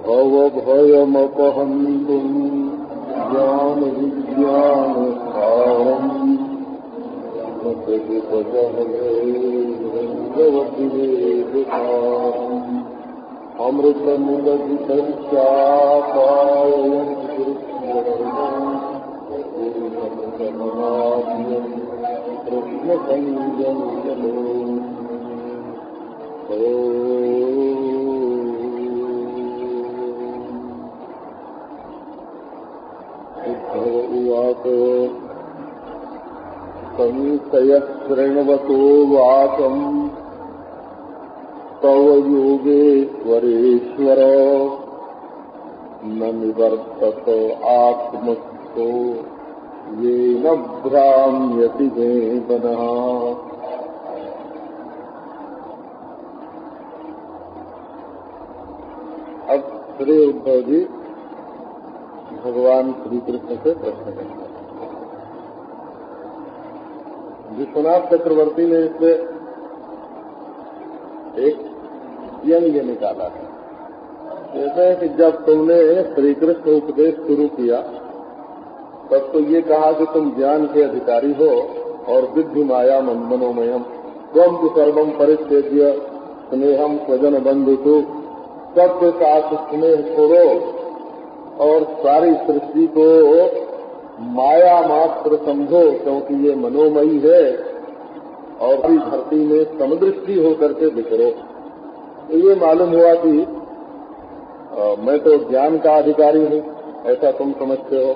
भवभयमपहन्तुम् ज्ञानविज्ञानसारम् भगवतिवेदसारम् अमृतमुदधितश्चापायम् कृष्णसंजनलो उवाच संशयः शृण्वतो वाचम् तव योगेश्वरेश्वर न निवर्तत आत्मस्थो येन भ्राम्यति मे मनः। अब श्री उद्धव जी भगवान श्री कृष्ण से प्रश्न करते हैं। विश्वनाथ चक्रवर्ती ने इससे एक व्यंग्य निकाला है। कहते हैं कि जब तुमने श्री कृष्ण उपदेश शुरू किया तब तो ये कहा कि तुम ज्ञान के अधिकारी हो और विद्धि माया मनोमयम त्वं तु सर्वं परित्यज्य स्नेहम स्वजन बंधुषु, सबके साथ स्नेह करो और सारी सृष्टि को माया मात्र समझो क्योंकि ये मनोमयी है और इस धरती में समदृष्टि होकर के बिखरो। तो ये मालूम हुआ कि मैं तो ज्ञान का अधिकारी हूँ, ऐसा तुम समझते हो।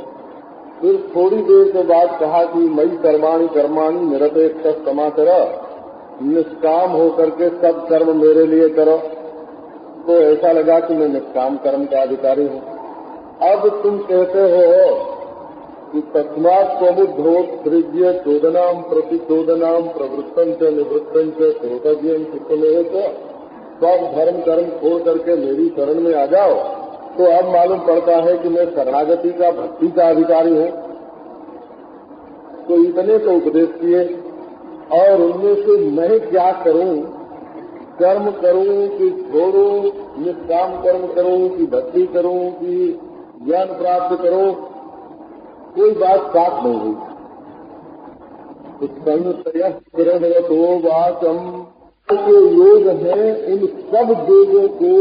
फिर थोड़ी देर के बाद कहा कि मई कर्माणि कर्माणि निरपेक्ष समाचर, निष्काम होकर के सब कर्म मेरे लिए करो। तो ऐसा लगा कि मैं निष्काम कर्म का अधिकारी हूँ। अब तुम कहते हो कि तस्मात् स्वबुद्धोत्सृज्य चोदनाम प्रतिचोदनाम प्रवृत्तं च निवृत्तं च श्रोतव्यं चित्तमेव च, सब धर्म कर्म छोड़ करके मेरी शरण में आ जाओ। तो अब मालूम पड़ता है कि मैं शरणागति का भक्ति का अधिकारी हूँ। तो इतने तो उपदेश किए और उनमें से मैं क्या करूँ, कर्म करूँ कि छोड़ूं, निष्काम कर्म करूँ कि भक्ति करूँ कि ज्ञान प्राप्त करूँ, कोई बात साफ नहीं हुई। तो संशय शरणवतो वाचम के योग है, उन सब योगों को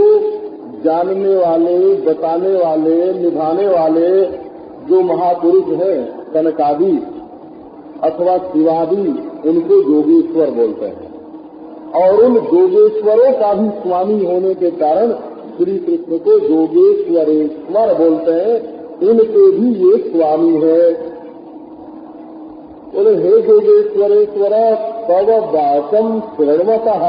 जानने वाले, बताने वाले, निभाने वाले जो महापुरुष हैं, कनकादि अथवा शिवादि, उनको योगेश्वर बोलते हैं। और उन योगेश्वरों का भी स्वामी होने के कारण श्री कृष्ण को योगेश्वरेश्वर बोलते हैं। इनके भी ये स्वामी है। बोले हे योगेश्वरेश्वर तव वाचम शृण्वतः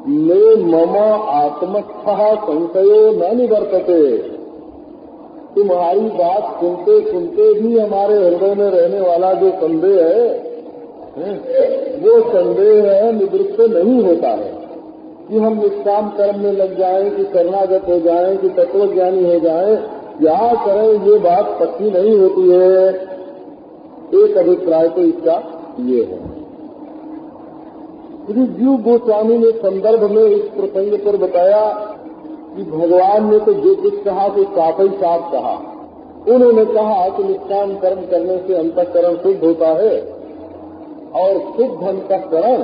मे मम आत्मस्थः संशयो न निवर्तते। तुम्हारी बात सुनते सुनते भी हमारे हृदय में रहने वाला जो संदेह है, वो संदेह है निवृत्त नहीं होता है कि हम निष्काम कर्म में लग जाएं, कि शरणागत हो जाएं, कि तत्वज्ञानी हो जाएं, क्या करें, ये बात पक्की नहीं होती है। एक अभिप्राय तो इसका ये है। श्री जीव गोस्वामी ने संदर्भ में इस प्रसंग पर बताया कि भगवान ने तो जो कुछ कहा तो साफ ही साफ कहा। उन्होंने कहा कि निष्काम कर्म करने से अंतःकरण शुद्ध होता है और शुद्ध अंतःकरण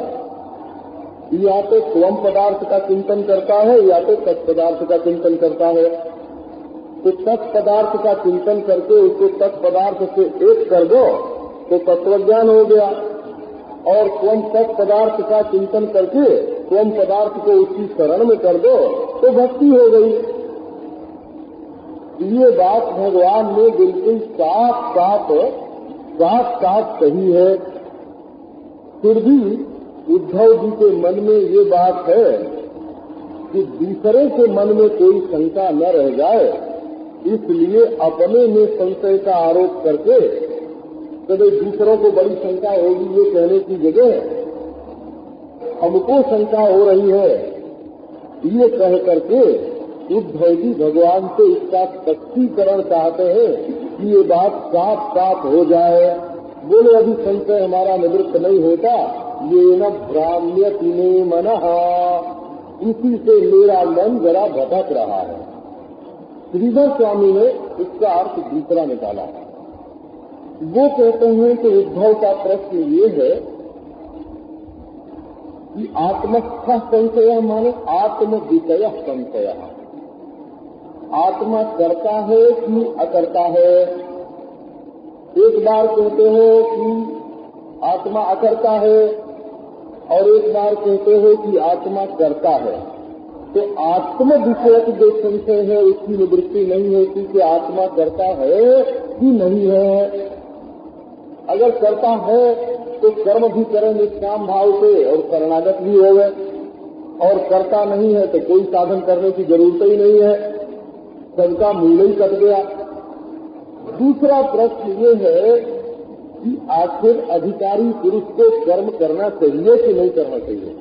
या तो स्वयं पदार्थ का चिंतन करता है या तो तत्पदार्थ का चिंतन करता है। तो तत्पदार्थ का चिंतन करके उसको तत्पदार्थ से एक कर दो तो तत्वज्ञान हो गया, और स्वयं तत्पदार्थ का चिंतन करके स्वयं पदार्थ को उसकी शरण में कर दो तो भक्ति हो गई। ये बात भगवान ने बिल्कुल साफ साफ कही है। फिर भी उद्धव जी के मन में ये बात है कि दूसरे के मन में कोई शंका न रह जाए, इसलिए अपने में संशय का आरोप करके कभी दूसरों को बड़ी शंका होगी ये कहने की जगह हमको शंका हो रही है, ये कह करके उद्धव जी भगवान से इसका स्पष्टीकरण चाहते हैं कि ये बात साफ साफ हो जाए। बोले अभी संशय हमारा निवृत्त नहीं होता, ये न भ्राम्यति मे मनः, इसी से मेरा मन जरा भटक रहा है। श्रीधर स्वामी ने इसका अर्थ दूसरा निकाला। वो कहते हैं कि उद्धव का प्रश्न ये है कि आत्मस्थ संशय माने आत्म विषय संशय। आत्मा करता है कि अकर्ता है? एक बार कहते हो कि आत्मा अकर्ता है और एक बार कहते हो कि आत्मा करता है। तो आत्म विषयक जो संशय है उसकी निवृत्ति नहीं होती कि आत्मा करता है कि नहीं है। अगर करता है तो कर्म भी करें निष्काम भाव से और शरणागत भी हो गए, और करता नहीं है तो कोई साधन करने की जरूरत ही नहीं है, सबका मूल ही कट गया। दूसरा प्रश्न ये है कि आखिर अधिकारी पुरुष को कर्म करना चाहिए कि नहीं करना चाहिए?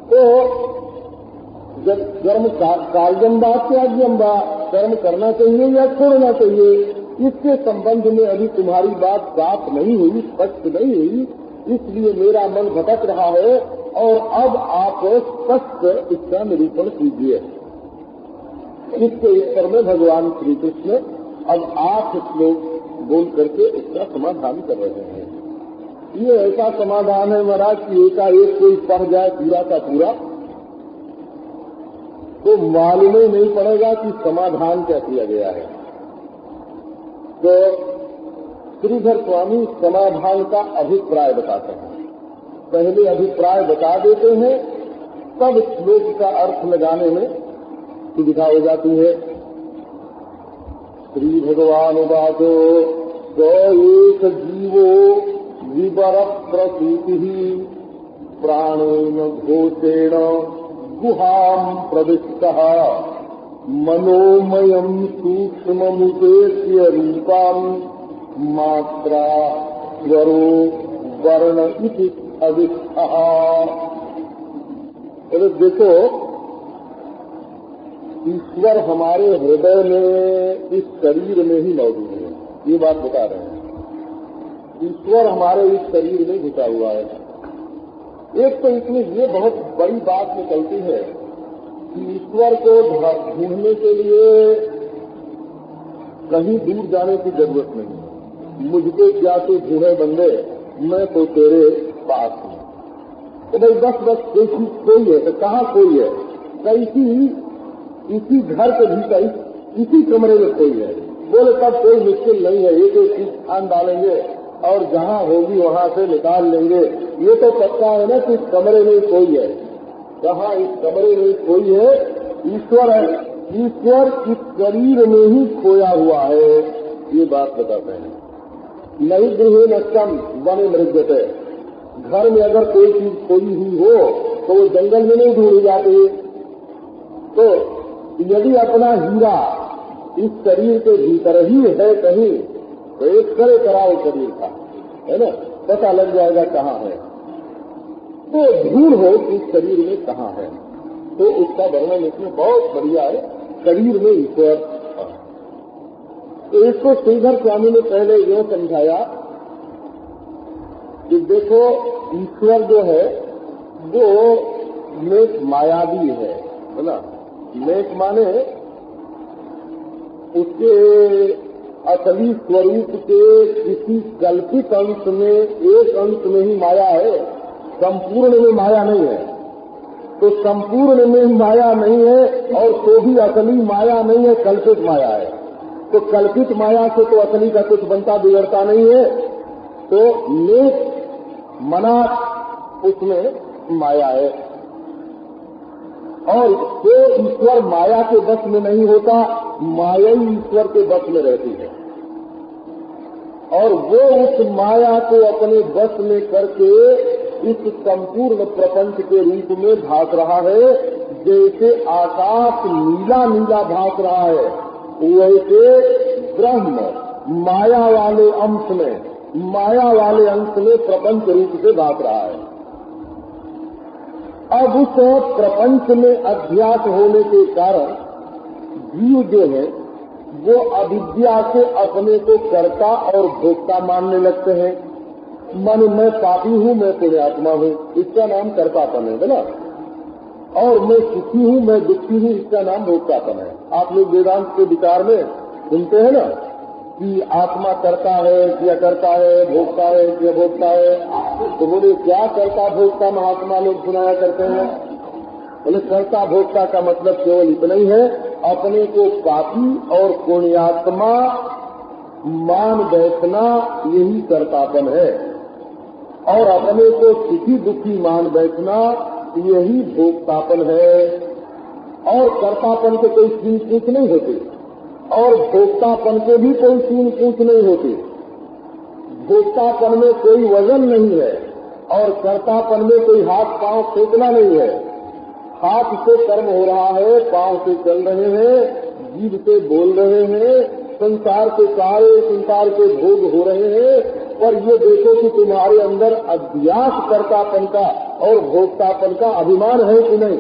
तो जब कर्म कार्यम वा त्याज्यम वा, कर्म करना चाहिए या छोड़ना चाहिए, इसके संबंध में अभी तुम्हारी बात साफ नहीं हुई, स्पष्ट नहीं हुई, इसलिए मेरा मन भटक रहा है और अब आप स्पष्ट इसका निरूपण कीजिए। इसके उत्तर में भगवान श्री कृष्ण अब 8 श्लोक बोल करके इसका समाधान कर रहे हैं। ये ऐसा समाधान है महाराज कि एकाएक कोई पढ़ जाए पूरा का पूरा तो मालूम ही नहीं पड़ेगा कि समाधान क्या किया गया है। तो श्रीधर स्वामी समाधान का अभिप्राय बताते हैं। पहले अभिप्राय बता देते हैं, तब श्लोक का अर्थ लगाने में सुविधा हो जाती है। श्री भगवान वाचो स एक जीवो विवर प्रसूति प्राणेन घोषेण गुहां प्रविष्टः मनोमयं सूक्ष्ममुपेत्य रूपां मात्रा स्वरो वर्ण इति अविष्टः। देखो, ईश्वर हमारे हृदय में इस शरीर में ही मौजूद है, ये बात बता रहे हैं। ईश्वर हमारे इस शरीर में घुसा हुआ है। एक तो इसमें ये बहुत बड़ी बात निकलती है कि ईश्वर को ढूंढने के लिए कहीं दूर जाने की जरूरत नहीं। मुझको क्या तो ढूंढे बंदे, मैं तो तेरे पास हूँ। तो भाई बस कोई चीज कोई है तो कहाँ कोई है? कैसी इसी घर के भीतर इसी कमरे में कोई है। बोले तब कोई मुश्किल नहीं है, एक एक चीज ध्यान डालेंगे और जहाँ होगी वहाँ से निकाल लेंगे। ये तो पक्का है ना कि इस कमरे में कोई है। कहाँ इस कमरे में कोई है? ईश्वर है। ईश्वर इस शरीर में ही खोया हुआ है, ये बात बताते हैं। नहीं गृहे नष्टम वने मृग्यते। घर में अगर कोई चीज खोई हुई हो तो वो जंगल में नहीं ढूंढी जाती। तो यदि अपना हीरा इस शरीर के भीतर ही है कहीं तो एक करे कराओ शरीर का, है ना, पता लग जाएगा कहाँ है। तो ढूंढ हो इस शरीर में कहाँ है, तो उसका वर्णन इसमें बहुत बढ़िया है। शरीर में ईश्वर। तो इसको श्रीधर स्वामी ने पहले यह समझाया कि देखो, ईश्वर जो है वो नेक मायावी है ना। नेक माने उसके असली स्वरूप के किसी कल्पित अंश में, एक अंश में ही माया है, संपूर्ण में माया नहीं है। तो संपूर्ण में माया नहीं है और तो भी असली माया नहीं है, कल्पित माया है। तो कल्पित माया से तो असली का कुछ बनता बिगड़ता नहीं है। तो नेक मना उसमें माया है। और जो ईश्वर माया के बस में नहीं होता, माया ही ईश्वर के बस में रहती है। और वो उस माया को अपने बस में करके इस संपूर्ण प्रपंच के रूप में भाग रहा है। जैसे आकाश नीला नीला भाग रहा है, वैसे ब्रह्म माया वाले अंश में, माया वाले अंश में प्रपंच रूप से भाग रहा है। अब उस प्रपंच में अध्यास होने के कारण जीव जो है वो अविद्या से अपने को कर्ता और भोक्ता मानने लगते हैं। मन मैं पापी हूँ, मैं पुण्यात्मा हूँ, इसका नाम कर्तापन है ना। और मैं सुखी हूँ, मैं दुखी हूँ, इसका नाम भोक्तापन है। आप लोग वेदांत के विचार में सुनते हैं ना कि आत्मा करता है कि अकर्ता है, भोक्ता है कि अभोक्ता है। तो बोले क्या करता भोक्ता महात्मा लोग सुनाया करते हैं? बोले कर्ता भोक्ता का मतलब केवल इतना ही है, अपने को पापी और पुण्यात्मा मान बैठना, यही कर्तापन है। और अपने को सुखी दुखी मान बैठना, यही भोक्तापन है। और कर्तापन के कोई सीन पूछ नहीं होते और भोक्तापन के भी कोई सीन पूछ नहीं होते। भोक्तापन में कोई वजन नहीं है और कर्तापन में कोई हाथ पांव फेंकना नहीं है। हाथ से कर्म हो रहा है, पांव से चल रहे हैं, जीभ से बोल रहे हैं, संसार के सारे संसार के भोग हो रहे हैं। पर ये देखो कि तुम्हारे अंदर अभ्यास कर्तापन का और भोक्तापन का अभिमान है कि नहीं?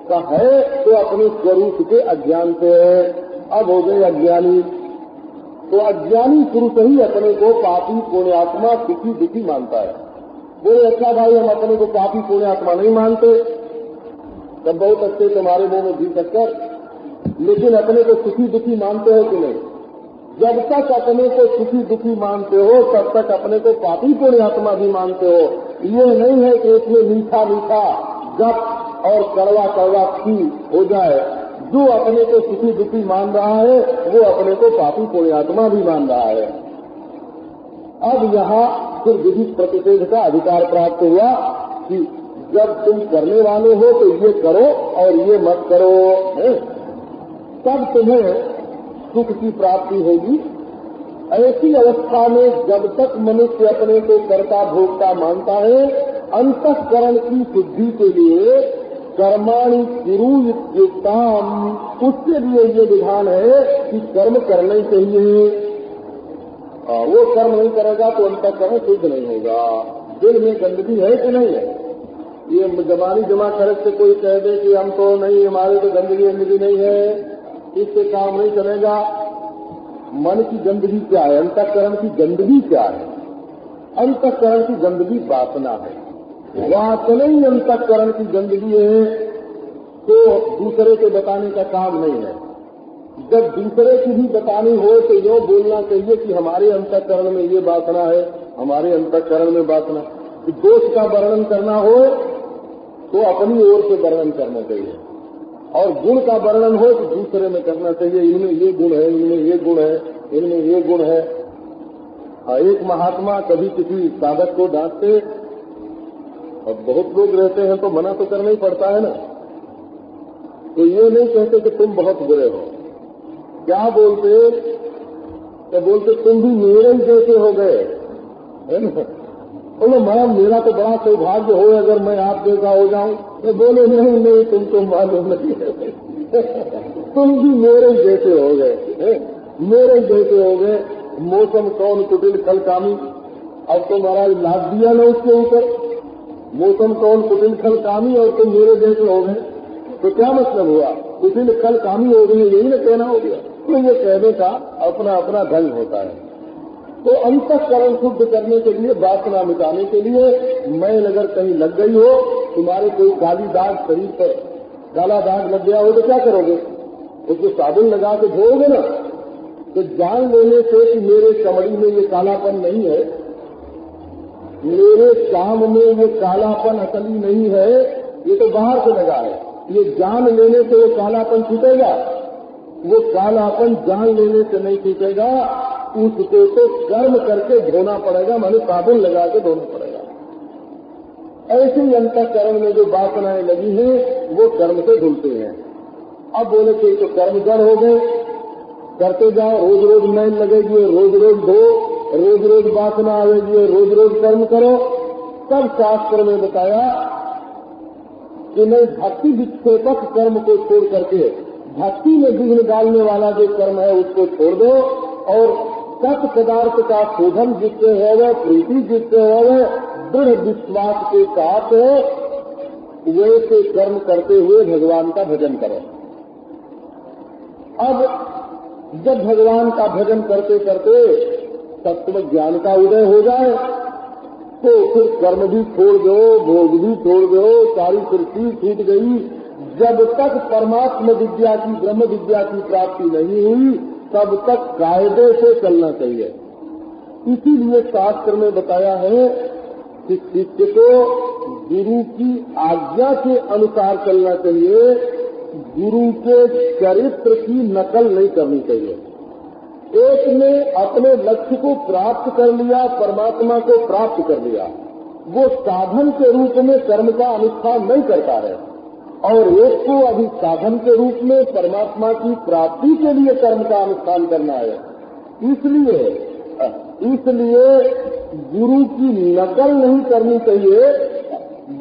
का है तो अपने स्वरूप के अज्ञान से है। अब हो गए अज्ञानी, तो अज्ञानी पुरुष ही अपने को पापी पुण्यात्मा सुखी दुखी मानता है। बोले अच्छा भाई, हम अपने को पापी पुण्यात्मा नहीं मानते, तब बहुत अच्छे तुम्हारे मुंह में घी शक्कर, लेकिन अपने को सुखी दुखी मानते हो कि नहीं? जब तक अपने को सुखी दुखी मानते हो तब तक अपने को पापी पुण्यात्मा भी मानते हो। ये नहीं है कि इसमें मीठा मीठा गप और कड़वा कड़वा खी हो जाए। जो अपने को सुखी दुखी मान रहा है वो अपने को पापी पुण्यात्मा भी मान रहा है। अब यहाँ फिर विधि प्रतिषेध का अधिकार प्राप्त हुआ कि जब तुम करने वाले हो तो ये करो और ये मत करो, तब तुम्हें सुख की प्राप्ति होगी। ऐसी अवस्था में जब तक मनुष्य अपने को कर्ता भोक्ता मानता है, अंतःकरण की शुद्धि के लिए कर्माणि कुरु इत्युक्तम्, उसके लिए ये विधान है कि कर्म करना ही चाहिए। वो कर्म नहीं करेगा तो अंतःकरण शुद्ध नहीं होगा। दिल में गंदगी है कि नहीं है? ये जमानी जमा करे से कोई कह दे कि हम तो नहीं, हमारे तो गंदगी नहीं है, इससे काम नहीं चलेगा। मन की गंदगी क्या है? अंतःकरण की गंदगी क्या है? अंतःकरण की गंदगी वासना है। वासना ही अंतःकरण की गंदगी है, तो दूसरे को बताने का काम नहीं है। जब दूसरे की भी बतानी हो तो यो बोलना चाहिए कि हमारे अंतःकरण में ये वासना है, हमारे अंतःकरण में वासना। दोष का वर्णन करना हो तो अपनी ओर से वर्णन करना चाहिए, और गुण का वर्णन हो तो दूसरे में करना चाहिए। इनमें ये गुण है, इनमें ये गुण है, इनमें ये गुण है। एक महात्मा कभी किसी साधक को डांटते, और बहुत लोग रहते हैं तो मना तो करना ही पड़ता है ना। तो ये नहीं कहते कि तुम बहुत बुरे हो, क्या बोलते? तो बोलते तुम भी मेरे ही जैसे हो गए, है ना। बोलो मैम, मेरा तो बड़ा सौभाग्य हो अगर मैं आप जैसा हो जाऊं। तो बोले नहीं, तुमको मालूम नहीं है, तुम भी मेरे जैसे हो गए, मेरे जैसे हो गए। मौसम कौन कुटिल खल कामी, अब तो महाराज लाद दिया ना उसके ऊपर, मौसम कौन कुटिल खल कामी और तुम मेरे जैसे हो गए। तो क्या मतलब हुआ? कुटिल खल कामी हो गए, यही ना कहना हो गया। तो ये कहने का अपना अपना ढंग होता है। तो अंतःकरण शुद्ध करने के लिए, वासना मिटाने के लिए, मैल अगर कहीं लग गई हो, तुम्हारे कोई काली दाग शरीर पर काला दाग लग गया हो तो क्या करोगे? उसको साबुन लगा के धोओगे ना। तो जान लेने से कि मेरे चमड़ी में ये कालापन नहीं है, मेरे काम में ये कालापन असली नहीं है, ये तो बाहर से लगा है, ये जान लेने से वो कालापन छूटेगा? वो कालापन जान लेने से नहीं छूटेगा, उसको तो कर्म करके धोना पड़ेगा, माने साबुन लगा के धोना पड़ेगा। ऐसे ही अंतःकरण में जो वासनाएं लगी हैं वो कर्म से धुलते हैं। अब बोले कि तो कर्म जड़ हो गए, करते जाओ, रोज रोज मैल लगेगी, रोज रोज धो, रोज रोज वासना आएगी, रोज रोज कर्म करो। तब शास्त्र में बताया कि नहीं, भक्ति विक्षेपक कर्म को छोड़ करके भक्ति में विघ्न डालने वाला जो कर्म है उसको छोड़ दो, और सत पदार्थ का शोधन जिससे होवे, प्रीति जिससे होवे, दृढ़ विश्वास के साथ वैसे कर्म करते हुए भगवान का भजन करो। अब जब भगवान का भजन करते करते तत्व ज्ञान का उदय हो जाए तो फिर कर्म भी छोड़ दो, भोग भी छोड़ दो, सारी सृष्टि छूट गई, जब तक परमात्मा विद्या की, ब्रह्म विद्या की प्राप्ति नहीं हुई, तब तक कायदे से चलना चाहिए। इसीलिए शास्त्र में बताया है कि शिष्य को गुरु की आज्ञा के अनुसार चलना चाहिए, गुरु के चरित्र की नकल नहीं करनी चाहिए। एक ने अपने लक्ष्य को प्राप्त कर लिया, परमात्मा को प्राप्त कर लिया, वो साधन के रूप में कर्म का अनुष्ठान नहीं करता है, और एक को अभी साधन के रूप में परमात्मा की प्राप्ति के लिए कर्म का अनुष्ठान करना है। इसलिए गुरु की नकल नहीं करनी चाहिए,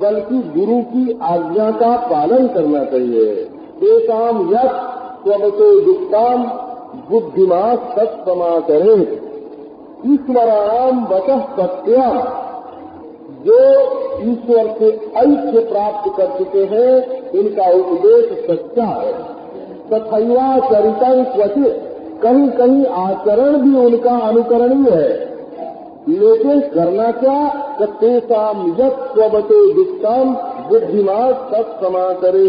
बल्कि गुरु की आज्ञा का पालन करना चाहिए। तेषाम यत् स्वतो युक्ताम बुद्धिमा सत्समाचरे ईश्वराणाम वचः सत्यम। जो ईश्वर से ऐक्य प्राप्त कर चुके हैं, इनका उपदेश सच्चा है। तथैवाचरितं क्वचित्, कहीं कहीं आचरण भी उनका अनुकरणीय है, लेकिन करना क्या? तेषाम यत् स्वतो युक्ताम बुद्धिमा सत्समाचरे।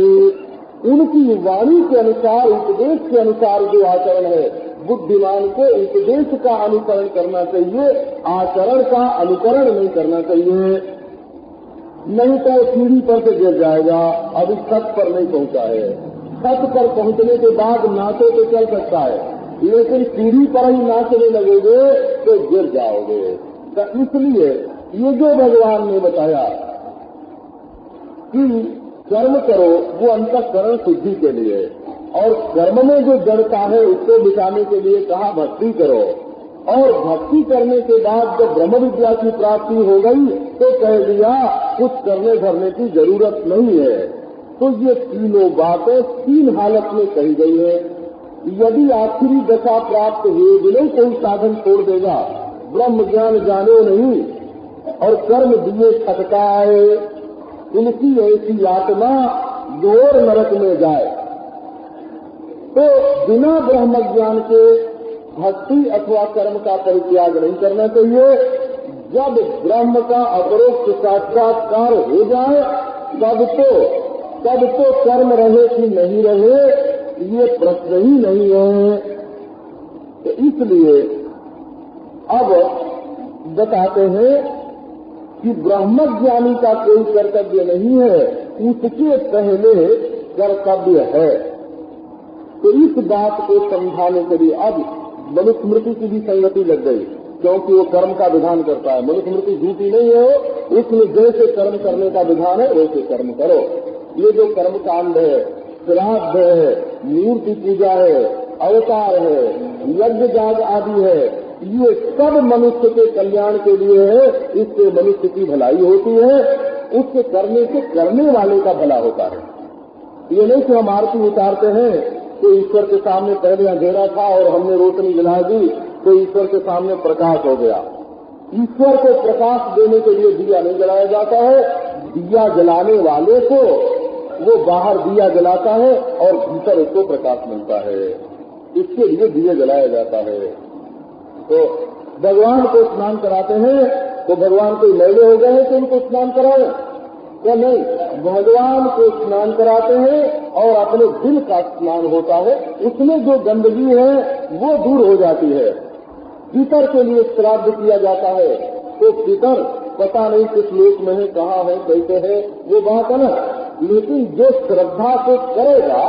उनकी वाणी के अनुसार, उपदेश के अनुसार जो आचरण है, बुद्धिमान को उपदेश का अनुसरण करना चाहिए, आचरण का अनुकरण नहीं करना चाहिए। नहीं तो सीढ़ी पर से गिर जाएगा। अभी छत पर नहीं पहुंचा है, छत पर पहुंचने के बाद नाचे तो चल सकता है, लेकिन सीढ़ी पर ही नाचने लगोगे तो गिर जाओगे। तो इसलिए ये जो भगवान ने बताया कि कर्म करो, वो अंतःकरण शुद्धि के लिए, और कर्म में जो जड़ता है उसको मिटाने के लिए कहा भक्ति करो। और भक्ति करने के बाद जब ब्रह्म विद्या की प्राप्ति हो गई तो कह दिया कुछ करने धरने की जरूरत नहीं है। तो ये तीनों बातें तीन हालत में कही गई है। यदि आखिरी दशा प्राप्त हुए बिना कोई साधन छोड़ देगा, ब्रह्म ज्ञान जाने नहीं और कर्म दिए खटकाए, इनकी ऐसी आत्मा घोर नरक में जाए। तो बिना ब्रह्म ज्ञान के भक्ति अथवा कर्म का परित्याग नहीं करना चाहिए। जब ब्रह्म का अपरोक्ष साक्षात्कार हो जाए तब तो कर्म रहे कि नहीं रहे ये प्रश्न ही नहीं है। तो इसलिए अब बताते हैं कि ब्रह्मज्ञानी का कोई कर्तव्य नहीं है, उसके पहले कर्तव्य है। तो इस बात को समझाने के लिए अब मनुस्मृति की भी संगति लग गई, क्योंकि वो कर्म का विधान करता है। मनुस्मृति झूठी नहीं है, उसमें जैसे कर्म करने का विधान है वैसे कर्म करो। ये जो कर्म कांड है, श्राद्ध है, मूर्ति पूजा है, अवतार है, यज्ञ जाग आदि है, ये सब मनुष्य के कल्याण के लिए है। इससे मनुष्य की भलाई होती है, उसके करने से करने वाले का भला होता है। ये नहीं कि हम आरती उतारते हैं तो ईश्वर के सामने पहले अंधेरा था और हमने रोशनी जला दी तो ईश्वर के सामने प्रकाश हो गया। ईश्वर को प्रकाश देने के लिए दिया नहीं जलाया जाता है, दिया जलाने वाले को वो बाहर दिया जलाता है और भीतर उसको प्रकाश मिलता है, इसके लिए दिया जलाया जाता है। तो भगवान को स्नान कराते हैं तो भगवान कोई मैले हो गए हैं तो उनको स्नान कराए या नहीं? भगवान को स्नान कराते हैं और अपने दिल का स्नान होता है, उसमें जो गंदगी है वो दूर हो जाती है। पितर के लिए श्राद्ध किया जाता है तो पितर पता नहीं किस लोक में है, कहाँ है, कैसे है, वो बात है ना। लेकिन जो श्रद्धा से करेगा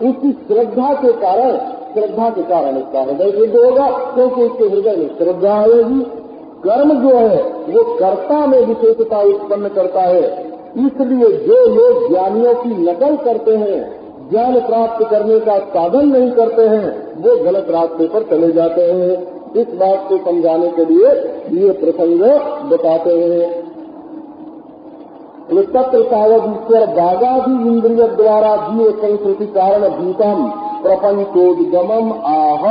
उसकी श्रद्धा के कारण उसका हृदय शुद्ध होगा, क्योंकि उसके हृदय में श्रद्धा आएगी। कर्म जो है वो कर्ता में विशेषता उत्पन्न करता है। इसलिए जो लोग ज्ञानियों की नकल करते हैं, ज्ञान प्राप्त करने का साधन नहीं करते हैं, वो गलत रास्ते पर चले जाते हैं। इस बात को समझाने के लिए ये प्रसंग बताते हैं। तत्र तावद ईश्वर बागादि इंद्रिय द्वारा जीव संस्कृति कारण भूतम प्रपंचोद्गमम आह।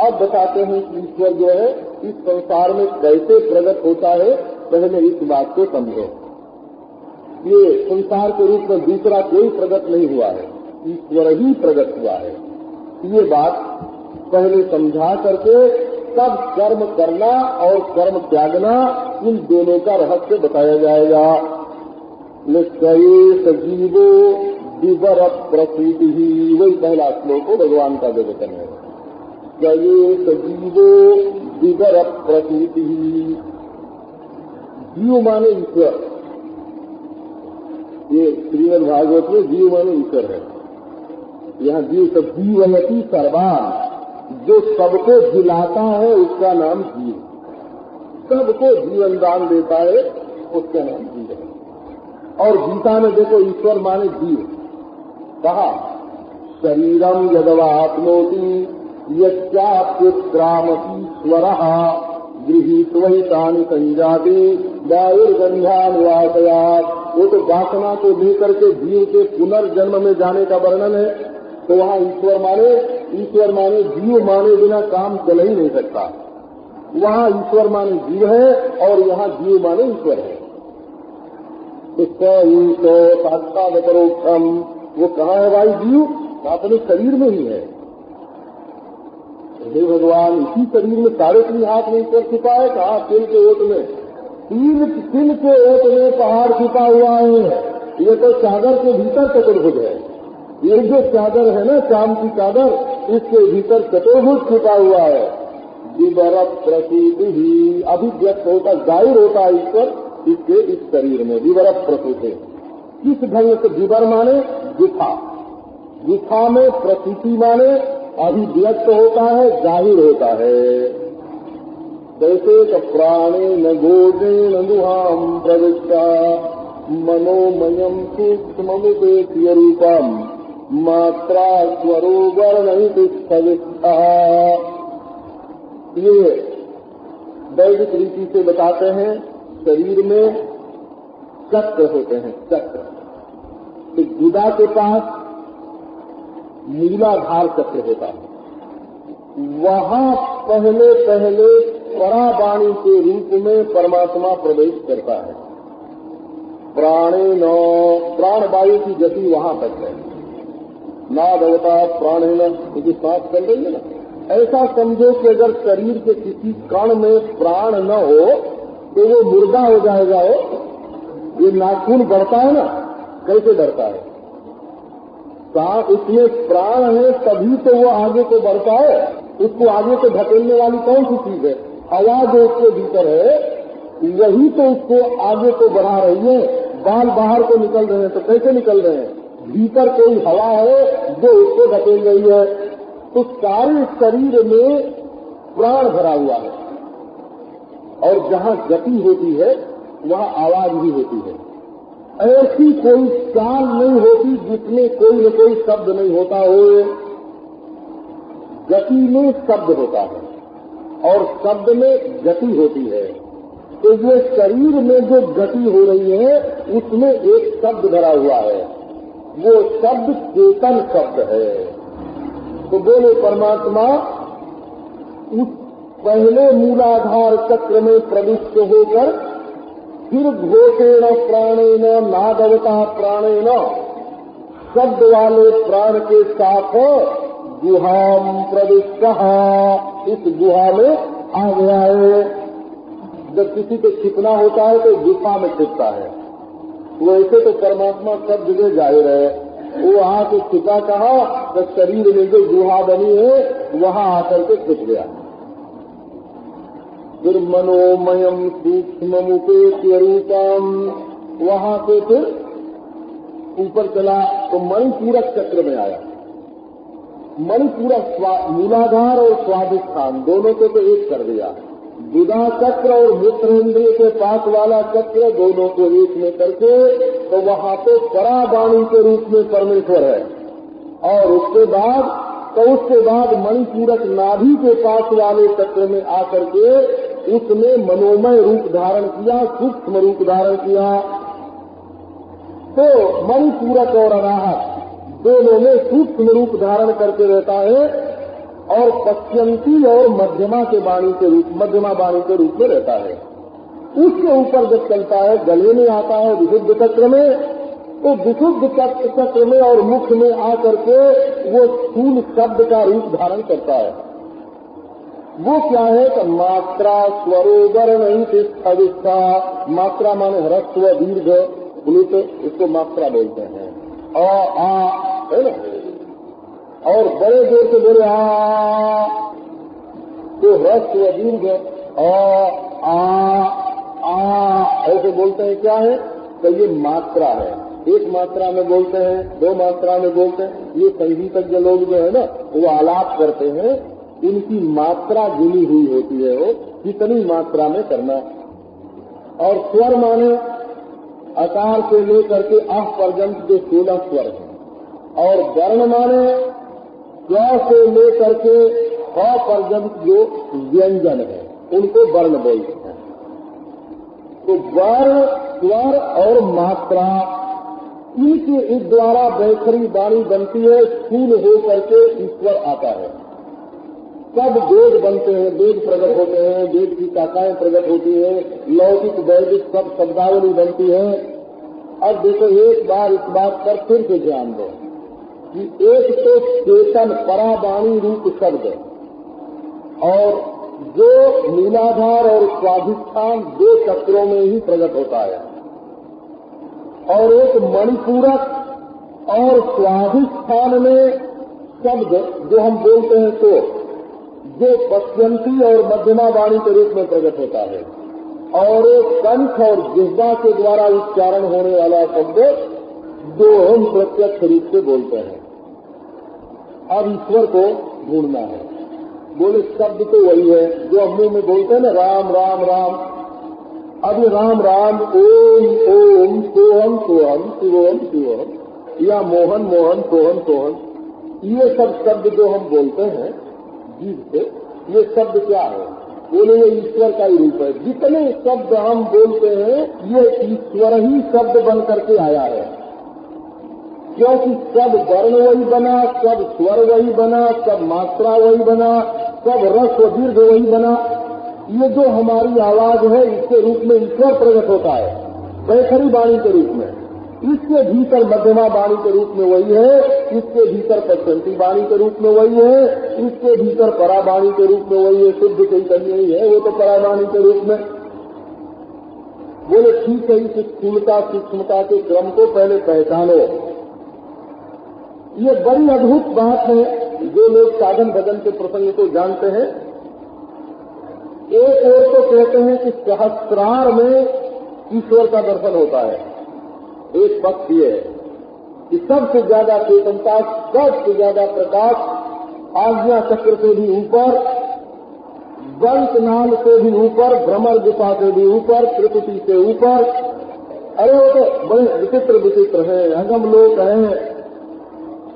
अब बताते हैं कि ईश्वर जो है इस संसार में कैसे प्रकट होता है, पहले इस बात को समझो। ये संसार के रूप में दूसरा कोई प्रकट नहीं हुआ है, ईश्वर ही प्रकट हुआ है। ये बात पहले समझा करके तब कर्म करना और कर्म त्यागना, इन दोनों का रहस्य बताया जाएगा। निश्चयेष जीवो विवर प्रसूति ही, वही पहला श्लोक हो भगवान का विवेचन है। गये जीवो विवर प्रसूति ही, जीव माने ईश्वर, ये श्रीमद् भागवत में जीव माने ईश्वर है। यहाँ जीव सब जीवयति सर्वान, जो सबको जिलाता है उसका नाम जीव, सबको जीवन दान देता है उसका नाम जीव है। और गीता में देखो ईश्वर माने जीव, कहा शरीरम यदवाप्नोति यच्चाप्युत्क्रामतीश्वरः गृहीत्वैतानि संजाति वायुर्गन्धानुवासयात्। वो तो वासना को लेकर के जीव के पुनर्जन्म में जाने का वर्णन है। तो वहाँ ईश्वर माने जीव माने बिना काम चल ही नहीं सकता। वहाँ ईश्वर माने जीव है और यहाँ जीव माने ईश्वर है। तो साक्षात परोक्षम, वो कहाँ है भाई जीव? अपने शरीर में ही है। हे भगवान, इसी शरीर में 3.5 हाथ में ईश्वर छिपा है। कहा तिल के ओट में, तिल के ओट में पहाड़ छिपा हुआ है। ये तो चादर के भीतर चतुर्भुज है। ये जो चादर है ना, चांद की चादर, इसके भीतर चतुर्भुज छिपा हुआ है। विवर प्रसूति ही, अभिव्यक्त होता जाहिर होता है ईश्वर इसके इस शरीर में। विवर प्रसूति किस ढंग से? विवर माने गुफा, गुफा में प्रसूति माने अभिव्यक्त होता है, जाहिर होता है। जैसे प्राणे न गोजे न गुहाम प्रविष्टा मनोमयम सूक्ष्ममुपेत्य रूपम मात्रा स्वरूपवर्णित स्थविष्ठः। ये वैदिक रीति से बताते हैं। शरीर में चक्र होते हैं, चक्र। तो गुदा के पास मूलाधार चक्र होता है। वहाँ पहले परावाणी के रूप में परमात्मा प्रवेश करता है। प्राणेन, प्राणवायु की गति वहाँ तक है। नादवता प्राणेन, क्योंकि सांस चल रही है ना। ऐसा समझो कि अगर शरीर के किसी कण में प्राण न हो तो वो मुर्दा हो जाएगा। ये नाखून बढ़ता है ना, कैसे बढ़ता है? इसमें प्राण है तभी तो वो आगे को बढ़ता है। उसको आगे को धकेलने वाली कौन सी चीज है? हवा जो उसके भीतर है, वही तो उसको आगे को बढ़ा रही है। बाल बाहर को निकल रहे हैं तो कैसे निकल रहे हैं? भीतर कोई हवा है जो उसको धकेल रही है। तो सारे शरीर में प्राण भरा हुआ है और जहाँ गति होती है वहाँ आवाज भी होती है। ऐसी कोई चाल नहीं होती जिसमें कोई न कोई शब्द नहीं होता हो। गति में शब्द होता है और शब्द में गति होती है। तो ये शरीर में जो गति हो रही है उसमें एक शब्द धरा हुआ है। वो शब्द चेतन शब्द है। तो बोले परमात्मा उस पहले मूलाधार चक्र में प्रविष्ट होकर फिर घोषेण प्राणेन नादवता प्राणेन, शब्द वाले प्राण के साथ गुहाम प्रविष्टः, इस गुहा में आ गया है। जब किसी को छिपना होता है तो गुफा में छिपता है। वैसे तो परमात्मा सब जगह जाहिर है। वो आके छिपा कहा तो शरीर में जो गुहा बनी है वहाँ आकर के छिप गया। फिर मनोमयम सूक्ष्ममुपेत्य रूपम, वहाँ से फिर ऊपर चला तो मणिपूरक चक्र में आया। मणिपूरक मूलाधार और स्वाधिष्ठान दोनों को तो एक कर दिया। गुदा चक्र और मूत्रेंद्रिय के पास वाला चक्र दोनों को एक में करके तो वहाँ पे परावाणी के रूप में परमेश्वर है। और उसके बाद मणिपूरक नाभि के पास वाले चक्र में आकर के उसने मनोमय रूप धारण किया, सूक्ष्म रूप धारण किया। तो मणिपूरक और अनाहत दोनों में सूक्ष्म रूप धारण करके रहता है और पश्यंती और मध्यमा वाणी के रूप में रहता है। उसके ऊपर जब चलता है गले में आता है विशुद्ध चक्र में, तो विशुद्ध चक्र में और मुख में आकर के वो स्थूल शब्द का रूप धारण करता है। वो क्या है कि मात्रा स्वरूपवर्णित स्थविष्ठः, मात्रा माने ह्रस्व दीर्घ प्लुत, इसको मात्रा बोलते हैं। आ है ना, और बड़े जोर से बोले आ, तो ह्रस्व व दीर्घ आ ऐसे बोलते हैं। क्या है? तो ये मात्रा है। एक मात्रा में बोलते हैं, दो मात्रा में बोलते हैं। ये संगीतज्ञ लोग जो है ना, वो आलाप करते हैं, इनकी मात्रा गिनी हुई होती है, वो कितनी मात्रा में करना। और स्वर माने आकार से लेकर के आह पर्यंत जो 16 स्वर है, और वर्ण माने क से लेकर के ख पर्यंत जो व्यंजन है, उनको वर्ण बोलते हैं। तो वर्ण, स्वर और मात्रा, इनके द्वारा वैखरी वाणी बनती है। स्थूल हो करके ईश्वर आता है। सब वेद बनते हैं, वेद प्रकट होते हैं, वेद की शाखाएं प्रकट होती है, लौकिक वैदिक सब शब्दावली बनती है। अब देखो, एक बार इस बात पर फिर से ध्यान दो कि एक तो चेतन परावाणी रूप शब्द, और जो मूलाधार और स्वाधिष्ठान 2 चक्रों में ही प्रकट होता है, और एक मणिपूरक और स्वाधिष्ठान में शब्द जो हम बोलते हैं, तो जो पश्यंती और मध्यमा वाणी के रूप में प्रकट होता है, और एक कंठ और जिह्वा के द्वारा उच्चारण होने वाला शब्द जो हम प्रत्यक्ष रूप से बोलते हैं। अब ईश्वर को ढूंढना है। बोले शब्द तो वही है जो हम मुंह में बोलते हैं ना, राम राम राम। अब ये राम राम, ओम ओम, सोहम सोहम, शिवोम शिवोम, या मोहन मोहन, सोहन सोहन, ये सब शब्द जो हम बोलते हैं जीव से, ये शब्द क्या है? बोले ये ईश्वर का ही रूप है। जितने शब्द हम बोलते हैं, ये ईश्वर ही शब्द बन करके आया है। क्योंकि सब वर्ण वही बना, सब स्वर वही बना, सब मात्रा वही बना, सब रस व दीर्घ वही बना। ये जो हमारी आवाज है, इसके रूप में ईश्वर प्रकट होता है, वैखरी वाणी के रूप में। इसके भीतर मध्यमा वाणी के रूप में वही है, इसके भीतर पश्चंती वाणी के रूप में वही है, इसके भीतर परावाणी के रूप में वही है। शुद्ध चैतन्य ही है वो तो परावाणी के रूप में। बोले ठीक है, इस स्थूलता सूक्ष्मता के क्रम को पहले पहचानो। ये बड़ी अद्भुत बात है। जो लोग साधन भजन के प्रसंग को जानते हैं, एक ओर तो कहते हैं कि सहस्रार में ईश्वर का दर्शन होता है। एक पक्ष ये है कि सबसे ज्यादा चेतनता, सबसे ज्यादा प्रकाश, आज्ञा चक्र से भी ऊपर, वंश नाल से भी ऊपर, भ्रमर गुफा से भी ऊपर, त्रिपुटी से ऊपर। अरे वो तो बड़े विचित्र विचित्र हैं, अगम लोक हैं,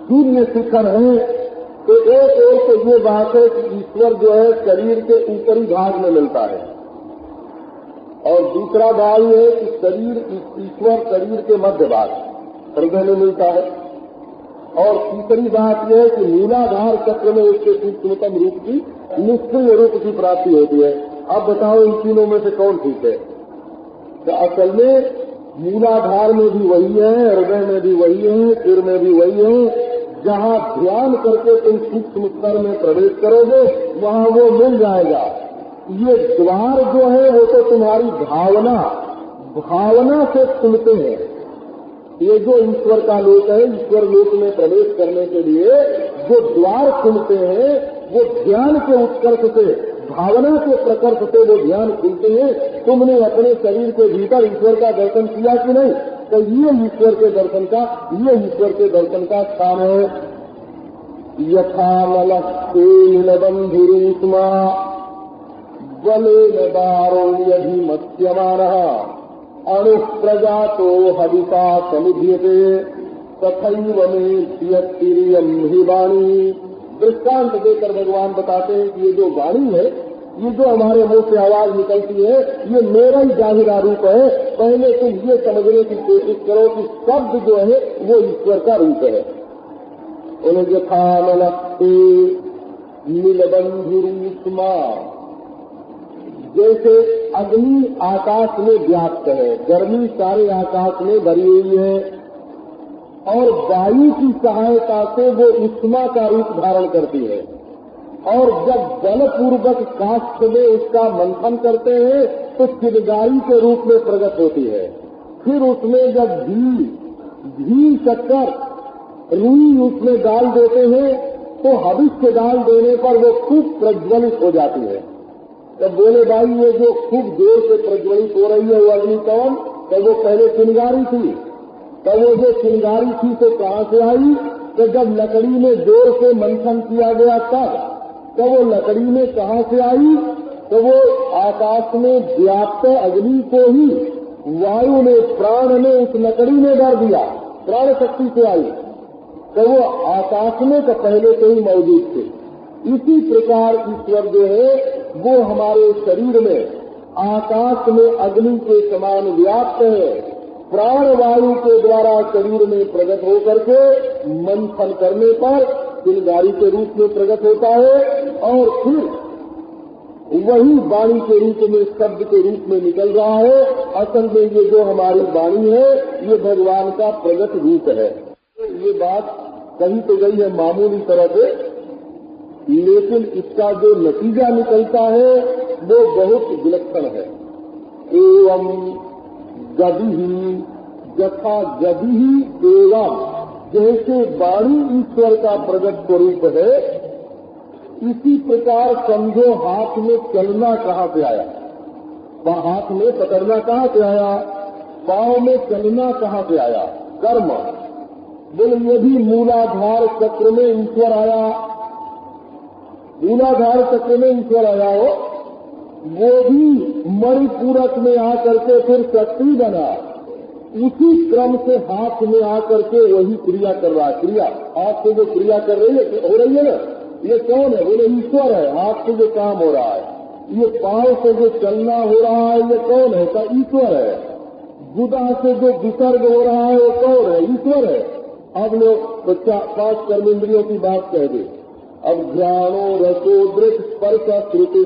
शून्य शिखर है। तो एक ओर तो ये बात है कि ईश्वर जो है शरीर के ऊपरी भाग में मिलता है, और दूसरा भाग ये है कि ईश्वर शरीर के मध्य भाग हृदय में मिलता है, और तीसरी बात यह है कि मूलाधार चक्र में उसके सूक्ष्मतम रूप की, निष्क्रिय रूप की प्राप्ति होती है। अब बताओ इन तीनों में से कौन ठीक है? तो असल में मूलाधार में भी वही है, हृदय में भी वही है, सिर में भी वही है। जहाँ ध्यान करके तुम सूक्ष्म स्तर में प्रवेश करोगे, वहाँ वो मिल जाएगा। ये द्वार जो है वो तो तुम्हारी भावना से खुलते हैं। ये जो ईश्वर का लोक है, ईश्वर लोक में प्रवेश करने के लिए जो द्वार खुलते हैं, वो ध्यान के उत्कर्ष से, भावना के प्रकर्ष से वो ध्यान खुलते हैं। तुमने अपने शरीर के भीतर ईश्वर का दर्शन किया कि नहीं? तो ये ईश्वर के दर्शन का स्थान है। यथा नलस्तेन बंधुरूष्मा बलेन दारोण्यधिमत्स्यमानः अणुप्रजातो हविता समुद्यते तथैव मे यत्तिरियं हि वाणी। दृष्टांत देकर भगवान बताते हैं कि ये जो वाणी है, ये जो हमारे मुंह से आवाज निकलती है, ये मेरा ही जाहिरा रूप है। पहले तुम ये समझने की कोशिश करो कि शब्द जो है वो ईश्वर का रूप है। उन्हें यथा नलस्ते नीलबंधुरूष्मा, जैसे अग्नि आकाश में व्याप्त है, गर्मी सारे आकाश में भरी हुई है, और वायु की सहायता से वो उष्मा का रूप धारण करती है। और जब बलपूर्वक काष्ठ में उसका मंथन करते हैं तो चिंगारी के रूप में प्रकट होती है। फिर उसमें जब घी, शक्कर रुई उसमें डाल देते हैं तो हविष्य डाल देने पर वो खूब प्रज्वलित हो जाती है। तब बोले भाई ये जो खूब देर से प्रज्वलित हो रही है वो अग्नि कौन? तो वो पहले चिंगारी थी। तो वो जो चिंगारी थी तो कहाँ से आई? तो जब लकड़ी में जोर से मंथन किया गया तब तो वो लकड़ी में कहाँ से आई? तो वो आकाश में व्याप्त अग्नि को ही वायु ने, प्राण ने उस लकड़ी में डाल दिया, प्राण शक्ति से आई। तो वो आकाश में तो पहले से ही मौजूद थे। इसी प्रकार ईश्वर जो है वो हमारे शरीर में आकाश में अग्नि के समान व्याप्त है। प्राण वायु के द्वारा शरीर में प्रकट होकर के मंथन करने पर चिंगारी के रूप में प्रकट होता है और फिर वही वाणी के रूप में, शब्द के रूप में निकल रहा है। असल में ये जो हमारी वाणी है ये भगवान का प्रगट रूप है। ये बात कही तो गई है मामूली तरह से, लेकिन इसका जो नतीजा निकलता है वो बहुत विलक्षण है। एवं गति यथा गति एवं, जैसे वाणी ईश्वर का प्रगट स्वरूप है, इसी प्रकार समझो हाथ में चलना कहाँ से आया? हाथ में पकड़ना कहाँ से आया? पाँव में चलना कहाँ से आया? कर्म। बोले ये भी मूलाधार चक्र में ईश्वर आया। मूलाधार चक्र में ईश्वर आया हो, वो भी मणिपूरक में आकर के फिर शक्ति बना। उसी क्रम से हाथ में आकर के वही क्रिया कर रहा है। क्रिया हाथ से जो क्रिया कर रही है, हो रही है ना, ये कौन है? बोले ईश्वर है। हाथ से जो काम हो रहा है, ये पांव से जो चलना हो रहा है, ये कौन है? का ईश्वर है। गुदा से जो विसर्ग हो रहा है वो कौन है? ईश्वर है। अब लोग 5 कर्मेंद्रियों की बात कह दे। अब घ्राणो रसो दृश्य स्पर्श श्रुति,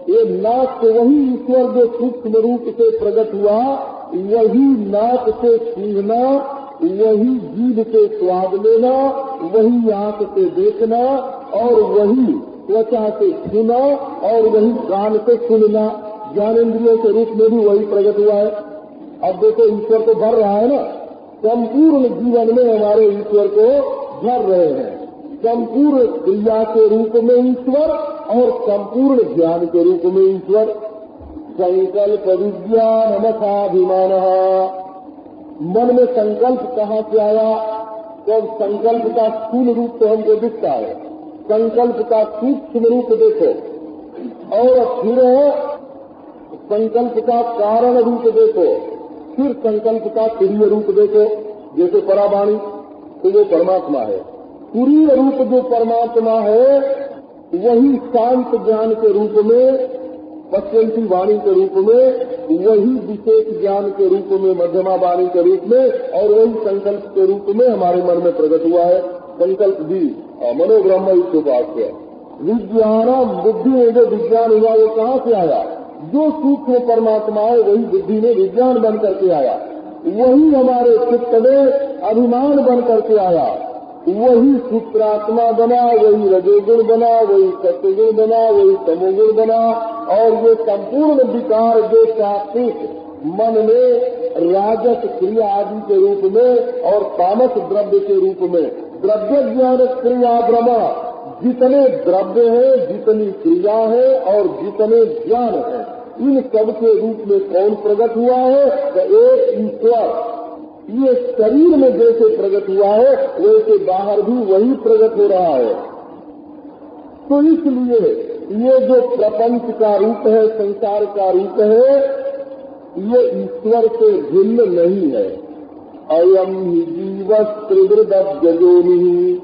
ये नाक से वही ईश्वर जो सूक्ष्म रूप से प्रकट हुआ, वही नाक से सूंघना, वही जीभ से स्वाद लेना, वही आंख से देखना और वही त्वचा से छूना और वही कान से सुनना, ज्ञानेन्द्रियों के रूप में भी वही प्रकट हुआ है। अब देखो ईश्वर तो भर रहा है ना, संपूर्ण जीवन में हमारे ईश्वर को भर रहे हैं। संपूर्ण क्रिया के रूप में ईश्वर और संपूर्ण ज्ञान के रूप में ईश्वर। संकल्प विज्ञान मथाभिमान, मन में संकल्प कहाँ से आया? तो संकल्प का स्थूल रूप तो हमको दिखता है, संकल्प का सूक्ष्म रूप देखो, और फिर संकल्प का कारण रूप देखो, फिर संकल्प का तुरीय रूप देखो। जैसे परावाणी तो वो परमात्मा है, तुरीय रूप जो परमात्मा है वही शांत ज्ञान के रूप में, पश्यंती वाणी के रूप में, वही विशेष ज्ञान के रूप में, मध्यमा वाणी के रूप में, और वही संकल्प के रूप में हमारे मन में प्रकट हुआ है। संकल्प भी मनोब्रह्म उपास्य। विज्ञानम, बुद्धि में जो विज्ञान हुआ वो कहाँ से आया? जो सूक्ष्म परमात्मा है वही बुद्धि में विज्ञान बन करके आया, वही हमारे चित्त में अभिमान बन करके आया, वही सूत्रात्मा बना, वही रजोगुण बना, वही सत्वगुण बना, वही तमोगुण बना। और ये संपूर्ण विकार जो सात्विक मन में राजस क्रिया आदि के रूप में और तामस द्रव्य के रूप में, द्रव्य ज्ञान क्रिया ब्रह्मा, जितने द्रव्य है, जितनी क्रिया है और जितने ज्ञान है, इन सब के रूप में कौन प्रकट हुआ है? तो एक ईश्वर। ये शरीर में जैसे प्रकट हुआ है वैसे बाहर भी वही प्रकट हो रहा है। तो इसलिए ये जो प्रपंच का रूप है, संसार का रूप है, ये ईश्वर से भिन्न नहीं है। अयम ही जीवस त्रिवृदयोनि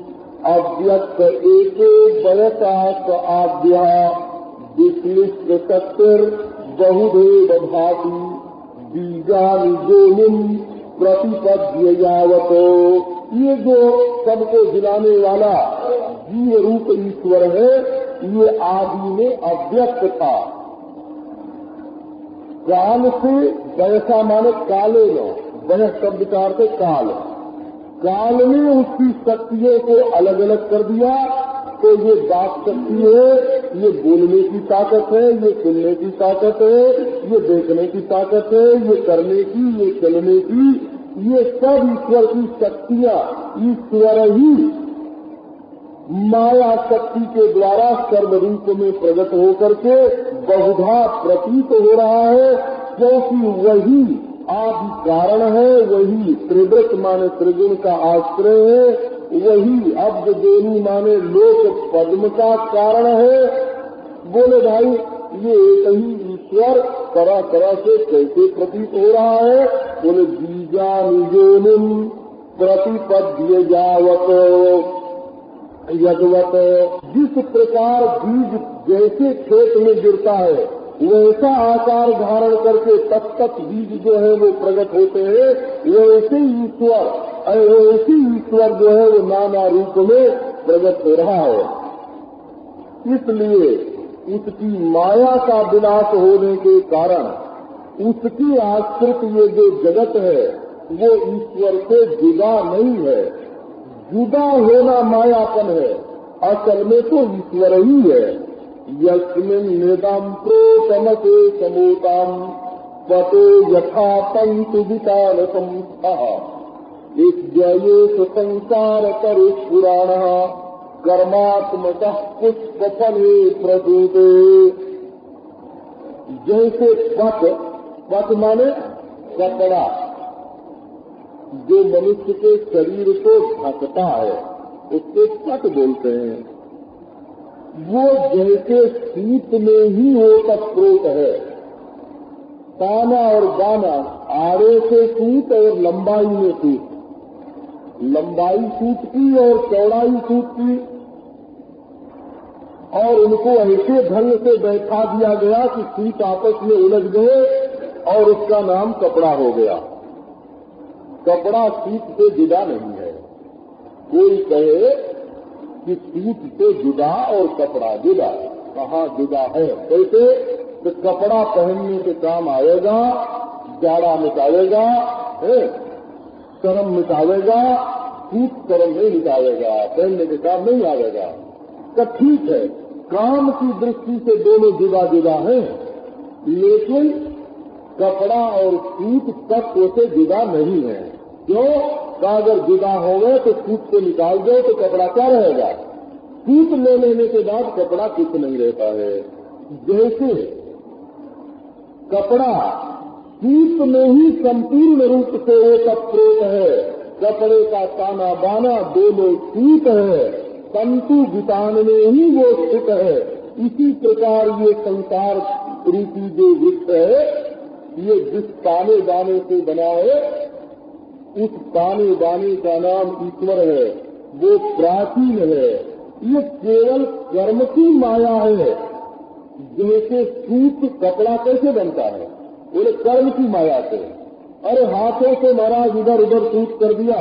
अव्यक्त एके वयसा आद्या विश्लिष्ट शक्तिर बहुधेव भाति बीजानि जोनिम प्रतिपद्य यावतो। ये जो सबको जिलाने वाला जीव रूप ईश्वर है, ये आदि में अव्यक्त था। काल से वैसा माने काले लो, वह शब्द का अर्थ काल, काल ने उसकी शक्तियों को अलग अलग कर दिया। तो ये बात शक्ति है, ये बोलने की ताकत है, ये सुनने की ताकत है, ये देखने की ताकत है, ये करने की, ये चलने की, ये सब ईश्वर की शक्तियाँ ईश्वर ही माया शक्ति के द्वारा सर्व रूप में प्रकट होकर के बहुधा प्रतीत हो रहा है, क्योंकि वही आदि कारण है, वही त्रिवृत माने त्रिगुण का आश्रय है, वही अब्द देवी माने लोक पद्म का कारण है। बोले भाई ये एक ही ईश्वर तरह तरह से कैसे प्रतीत हो रहा है? बोले बीजा निजोनिम प्रतिपद्य जावत यदवत, जिस प्रकार बीज जैसे खेत में गिरता है वैसा आकार धारण करके तत्त बीज जो है वो प्रकट होते हैं, वैसे ईश्वर जो है वो नाना रूप में प्रकट हो रहा है। इसलिए उसकी माया का विनाश होने के कारण उसकी आश्रित ये जो जगत है वो ईश्वर से जुदा नहीं है। जुदा होना मायापन है, असल में तो ईश्वर ही है। यस्मिन् निदं प्रोतमसे समूतम पतो यथा तंतु वितान संस्थः इत्ययेष संसार करुष पुराण कर्मात्मकः पुष्पफले प्रसूते। जैसे पट माने कपड़ा जो मनुष्य के शरीर को ढकता है उसको पट बोलते हैं, वो जैसे सूत में ही ओतप्रोत है। ताना और दाना आड़े से सूत और लंबाई में सूत, लंबाई सूत की और चौड़ाई सूत की, और उनको ऐसे ढंग से बैठा दिया गया कि सूत आपस में उलझ गए और उसका नाम कपड़ा हो गया। कपड़ा सूत से जुदा नहीं है। कोई कहे कि सूत से जुदा और कपड़ा जुदा, कहाँ जुदा है? कैसे? तो कपड़ा पहनने के काम आएगा, जाड़ा मिटावेगा, शर्म मिटावेगा, सूत शर्म नहीं मिटावेगा, पहनने के काम नहीं आवेगा। तो ठीक है, काम की दृष्टि से दोनों जुदा जुदा हैं, लेकिन कपड़ा और सूत तत्व से जुदा नहीं है। क्यों? अगर जुदा हो गए तो सूत को निकाल दो तो कपड़ा क्या रहेगा? सूत ले लेने के बाद कपड़ा कुछ नहीं रहता है। जैसे कपड़ा सूत में ही संपूर्ण रूप से ओतप्रोत है, कपड़े का ताना बाना दोनों सूत है, तंतु वितान में ही वो स्थित है। इसी प्रकार ये संसार रूपी जो वृक्ष है, ये जिस ताने दाने से बना है उस ताने दाने का नाम ईश्वर है, वो प्राचीन है। ये केवल कर्म की माया है। जैसे सूत कपड़ा कैसे बनता है? बोले कर्म की माया से। अरे हाथों से महाराज इधर उधर सूत कर दिया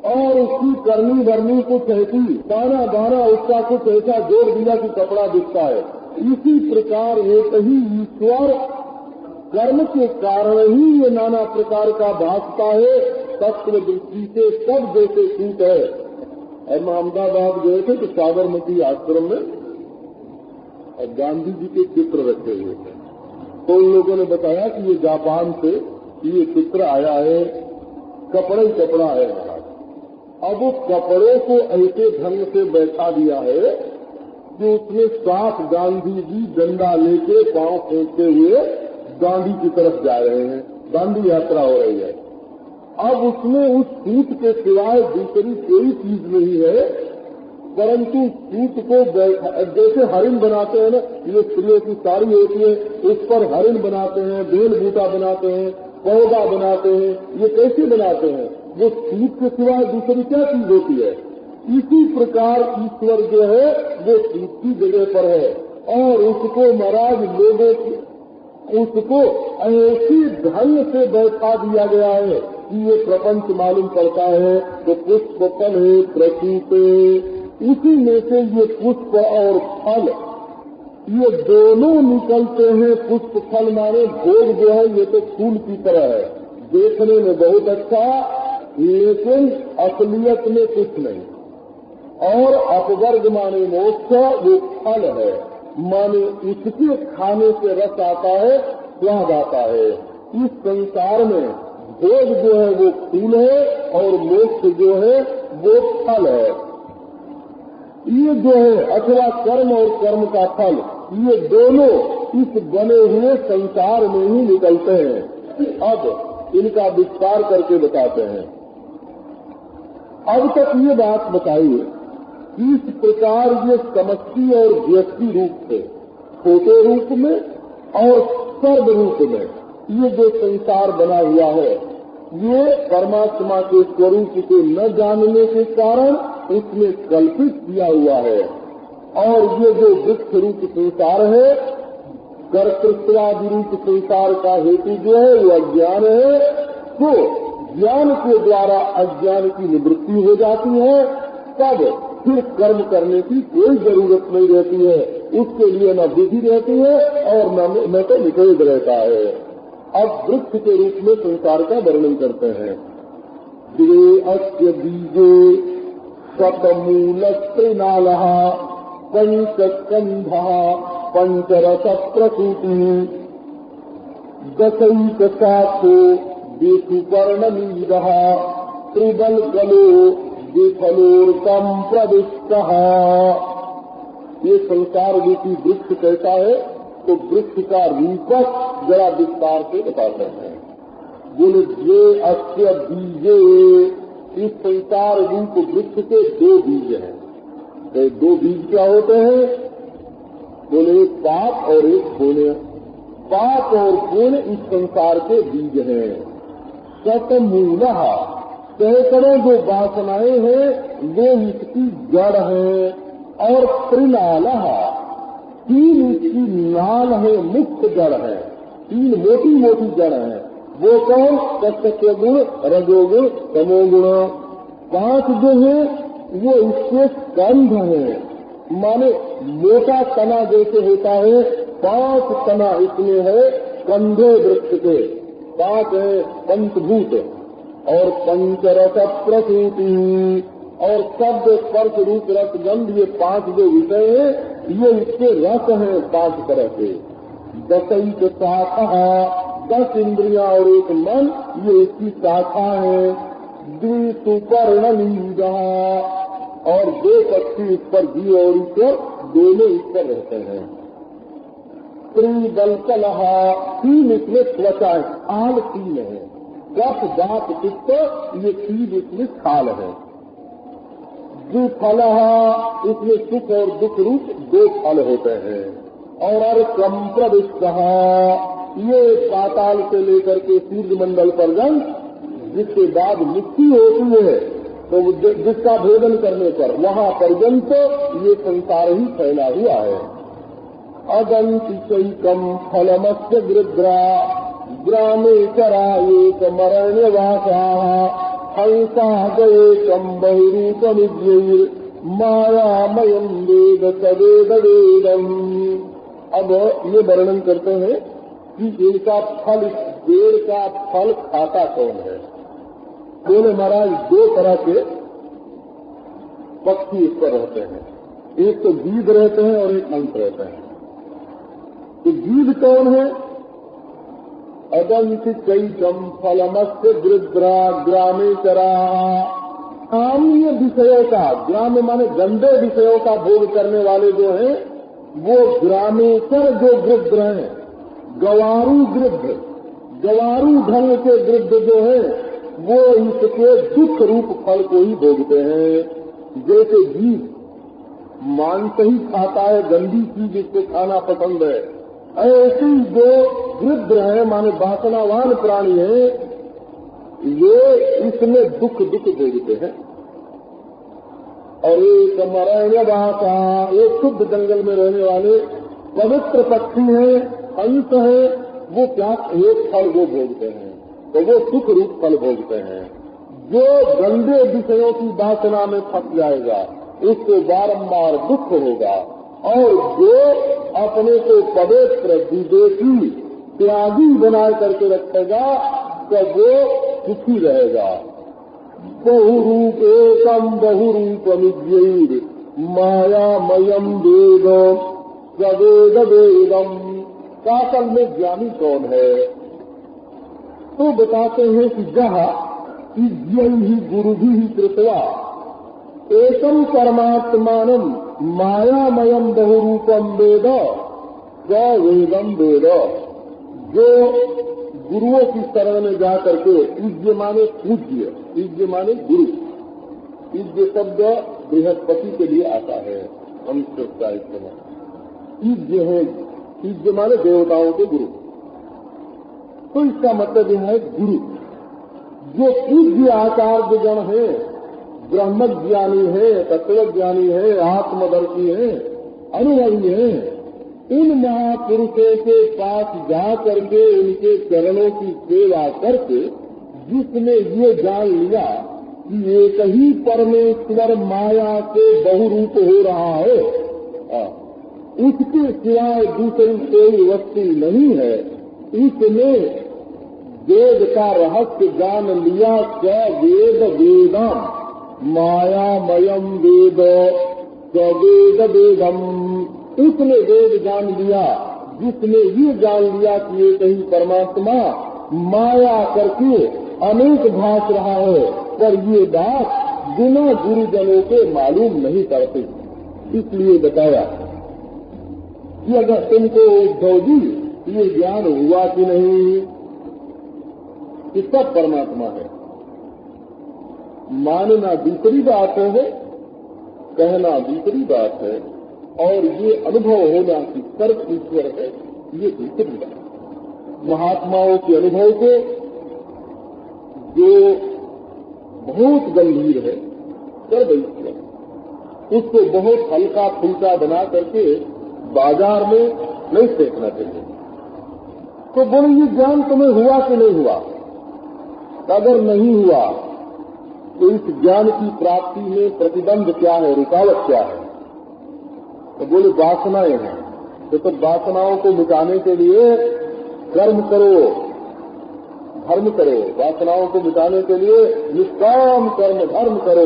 और उसकी करनी भरनी कुछ ऐसी, दाना दाना उसका कुछ ऐसा जोड़ दिया कि कपड़ा दिखता है। इसी प्रकार एक ही ईश्वर कर्म के कारण ही ये नाना प्रकार का भासता है। तत्व दृष्टि से सब जैसे सूत है। और मैं अहमदाबाद गए थे तो साबरमती आश्रम में और गांधी जी के चित्र रखे हुए थे, तो उन लोगों ने बताया कि ये जापान से ये चित्र आया है, कपड़ा ही कपड़ा है महाराज। अब वो कपड़े को ऐसे ढंग से बैठा दिया है कि उसमें साफ गांधी जी डंडा लेके पांव फेंकते हुए दांडी की तरफ जा रहे हैं, दांडी यात्रा हो रही है। अब उसमें उस सूत के सिवाय दूसरी कोई चीज नहीं है, परंतु सूत को जैसे हरिण बनाते हैं ना, ये स्त्रियों की साड़ी होती है, उस पर हरिण बनाते हैं, बेल बूटा बनाते हैं, पौधा बनाते हैं। ये कैसे बनाते हैं? वो सूत के सिवाय दूसरी क्या चीज होती है? इसी प्रकार ईश्वर जो है वो सूत की जगह पर है और उसको महाराज लोगों की उसको ऐसी ढंग से बैठा दिया गया है कि ये प्रपंच मालूम पड़ता है। तो पुष्प फल है प्रसूते, इसी में से ये पुष्प और फल ये दोनों निकलते हैं। पुष्प फल माने भोग जो है ये तो फूल की तरह है, देखने में बहुत अच्छा, लेकिन असलियत में कुछ नहीं। और अपवर्ग माने मोक्ष वो फल है, माने उसके खाने से रस आता है, स्वाद आता है। इस संसार में भोग जो है वो फूल है और मोक्ष जो है वो फल है। ये जो है अथवा कर्म और कर्म का फल, ये दोनों इस बने हुए संसार में ही निकलते हैं। अब इनका विस्तार करके बताते हैं। अब तक ये बात बताइए कि इस प्रकार ये समष्टि और व्यक्ति रूप से, छोटे रूप में और सर्व रूप में ये जो संसार बना हुआ है, ये परमात्मा के स्वरूप को न जानने के कारण उसने कल्पित किया हुआ है। और ये जो वृक्ष रूप संसार है, कर्तृत्वादि रूप संसार का हेतु जो है वो अज्ञान है। तो ज्ञान के द्वारा अज्ञान की निवृत्ति हो जाती है, तब फिर कर्म करने की कोई जरूरत नहीं रहती है। उसके लिए न विधि रहती है और न तो निषेध रहता है। अब वृक्ष के रूप में संसार का वर्णन करते हैं। द्वे अस्य बीजे शतमूल त्रिनालः पंचस्कंधः पंचरस प्रसूति दशैकशाखो विसुपर्णमीदः त्रिबलकलो विफलोर्कम प्रविष्टः। ये संसार रूपी वृक्ष कैसा है, तो वृक्ष का रूपक जरा विस्तार से बताते हैं। बोले ये अस्य बीजे, इस संसार रूप वृक्ष के दो बीज हैं। तो दो बीज क्या होते हैं? बोले एक पाप और एक पुण्य। पाप और पुण्य इस संसार के बीज हैं। शतमूलः, सैकड़ों जो वासनाएं हैं वो इसकी जड़ है। और त्रिनालः, तीन इसकी नाल है, मुख्य जड़ है। तीन मोटी मोटी जड़ है। वो कौन? सत्य गुण, रजोगुण, तमोगुण। पांच जो है वो इसके स्कंध है, माने मोटा तना जैसे होता है, पांच तना इसमें है कंधे वृक्ष के। पांच है पंचभूत और पंचरस प्रसूति और शब्द स्पर्श रूप रस गंध, ये पांच जो विषय है ये इसके रस हैं पांच तरह के। दशैक शाखा, 10 इंद्रियां और एक मन, ये इसकी शाखा है। द्विसुपर्णमीदः, और दो पक्षी इस पर जीव और ईश्वर दोनों इस पर रहते हैं। त्रिबलकलः, तीन इसमें त्वचा है, खाल तीन है। कफ दांत पित्त, ये तीन इसमें खाल है। द्विफलः, इसमें सुख और दुख रूप दो फल होते हैं। और अर्कम प्रविष्टः, ये पाताल से लेकर के सूर्य मंडल पर्यंत, जिसके बाद मुक्ति होती है तो जिसका भेदन करने पर वहाँ पर्यंत ये संसार ही फैला हुआ है। अदंतिकम फलमस्य गृध्रा ग्रामे चरा एक मरण्यवासा हंसा गएकम बहुरूपमिद्यैर मायामयम वेद सवेद वेदम। अब ये वर्णन करते हैं कि इनका फल, पेड़ का फल खाता कौन है। बोले महाराज दो तरह के पक्षी इस पर रहते हैं, एक तो गीध रहते हैं और एक हंस रहते हैं। तो गीध कौन है? अदंतिकैकम फलमस्य गृध्रा ग्रामे चरा, काम्य विषयों का, ग्राम माने गंदे विषयों का भोग करने वाले जो हैं वो ग्रामेश्वर जो गृध्र हैं, गवारू गृध्र, गवारू ढंग के गृध्र जो है वो इसके दुख रूप फल को ही भोगते हैं। जैसे जीव मांस ही खाता है, गंदी चीज इसको खाना पसंद है, ऐसे जो गृध्र है माने वासनावान प्राणी है, ये इसमें दुख भोगते हैं। और एक मरण्यवासा, एक शुद्ध जंगल में रहने वाले पवित्र पक्षी है, हंस है, वो क्या एक फल वो भोगते हैं, तो वो सुख रूप फल भोगते हैं। जो गंदे विषयों की वासना में फंस जाएगा उसको बारंबार दुख होगा, और जो अपने को पवित्र विदेशी त्यागी बना करके रखेगा तो वो सुखी रहेगा। बहुरूप एकम बहुरूपमिद्यैर मायामयम वेद सवेद वेदम। काकल में ज्ञानी कौन है? तो बताते हैं कि जहाँ ही गुरु भी कृतवा एकम परमात्मानम मायामयम बहुरूपम वेद स वेदम वेद। जो गुरुओं की शरण में जा करके पूज्य माने गुरु। पूज्य शब्द बृहस्पति के लिए आता है संस्कृत साहित्य में। पूज्य माने देवताओं के गुरु। तो इसका मतलब यह है गुरु जो पूज्य आचार्य गण है, ब्रह्मज्ञानी है, तत्वज्ञानी है, आत्मदर्शी है, अनुभवी है, इन महापुरुषों के पास जा करके उनके चरणों की सेवा करके जिसने ये जान लिया कि एक ही परमेश्वर माया से बहुरूप हो रहा है, उसके सिवाय दूसरी कोई वस्तु नहीं है, इसने वेद का रहस्य जान लिया। स वेद वेदम मायामयम वेद स वेद वेदम। उसने वेद जान लिया जिसने ये जान लिया कि एक ही परमात्मा माया करके अनेक भाष रहा है, पर ये बात बिना गुरुजनों के मालूम नहीं पड़ती। इसलिए बताया कि अगर तुमको उद्धव जी ये ज्ञान हुआ कि नहीं कि सब परमात्मा है, मानना दूसरी बात है, कहना दूसरी बात है, और ये अनुभव होना कि सर्व ईश्वर है, ये दूसरी बात। महात्माओं के अनुभव को जो बहुत गंभीर है सर्व ईश्वर, उसको बहुत हल्का फुल्का बना करके बाजार में नहीं फेंकना चाहिए। तो बोले ये ज्ञान तुम्हें हुआ कि नहीं हुआ? अगर नहीं हुआ तो इस ज्ञान की प्राप्ति में प्रतिबंध क्या है, रुकावट क्या है? तो बोले वासनाएं हैं। तो वासनाओं को मिटाने के लिए कर्म करो, धर्म करो। वासनाओं को मिटाने के लिए निष्काम कर्म धर्म करो।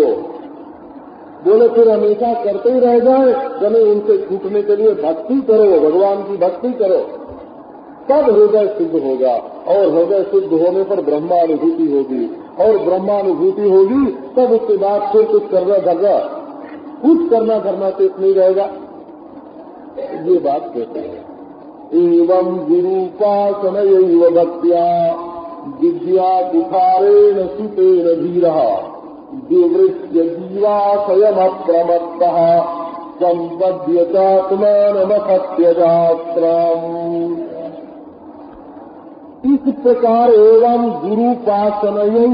बोले फिर हमेशा करते ही रह जाए, चले उनसे छूटने के लिए भक्ति करो, भगवान की भक्ति करो, तब हृदय शुद्ध होगा। और हृदय शुद्ध होने पर ब्रह्मानुभूति होगी, और ब्रह्मानुभूति होगी तब उसके बाद फिर कुछ करना धरना शेष नहीं रहेगा। ये बात कहते हैं। एवं गुरुपासनयैव भक्त्या विद्या कुठारेण सुतेन धीरः दिवृत्य जीवाशयमप्रमत्तः सम्पद्य चात्मानमसत्यशास्त्रम्। इस प्रकार एवं गुरुपासनयैव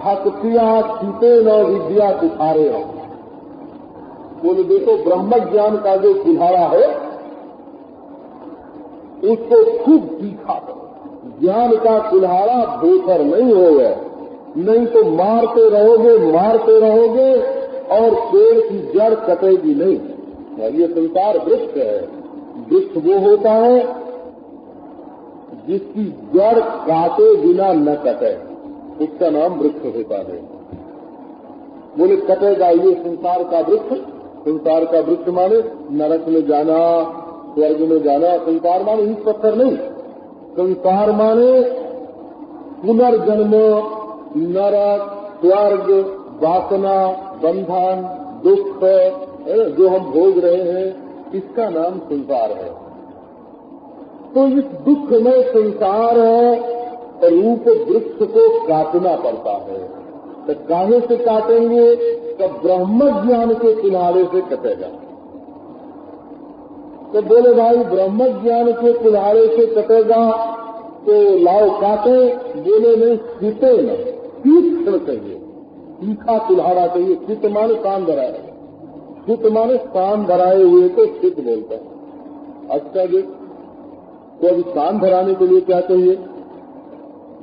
भक्त्या सुतेन विद्या कुठारेण। बोले देखो ब्रह्म ज्ञान का जो कुल्हाड़ा है उसको खूब तीखा करो। ज्ञान का कुल्हाड़ा भोकर नहीं होगा, नहीं तो मारते रहोगे और पेड़ की जड़ कटेगी नहीं। ये संसार वृक्ष है। वृक्ष वो होता है जिसकी जड़ काटे बिना न कटे, उसका नाम वृक्ष होता है। बोले कटेगा ये संसार का वृक्ष? संसार का वृक्ष माने नरक में जाना, स्वर्ग में जाना। संसार माने ईट पत्थर नहीं। संसार माने पुनर्जन्म, नरक, स्वर्ग, वासना, बंधन, दुख जो हम भोग रहे हैं, इसका नाम संसार है। तो इस दुख में संसार रूप वृक्ष को काटना पड़ता है। तो काहे से काटेंगे? तो ब्रह्म ज्ञान के कुल्हाड़े से कटेगा। तो बोले भाई ब्रह्म ज्ञान के कुल्हाड़े से कटेगा तो लाओ काटे। बोले नहीं, सीते न, तीक्ष्ण चाहिए, तीखा कुल्हाड़ा चाहिए। चित माने कान धराए, चित माने कान धराए हुए को चित बोलता है। अच्छा जी, तो अभी कान धराने के लिए क्या चाहिए?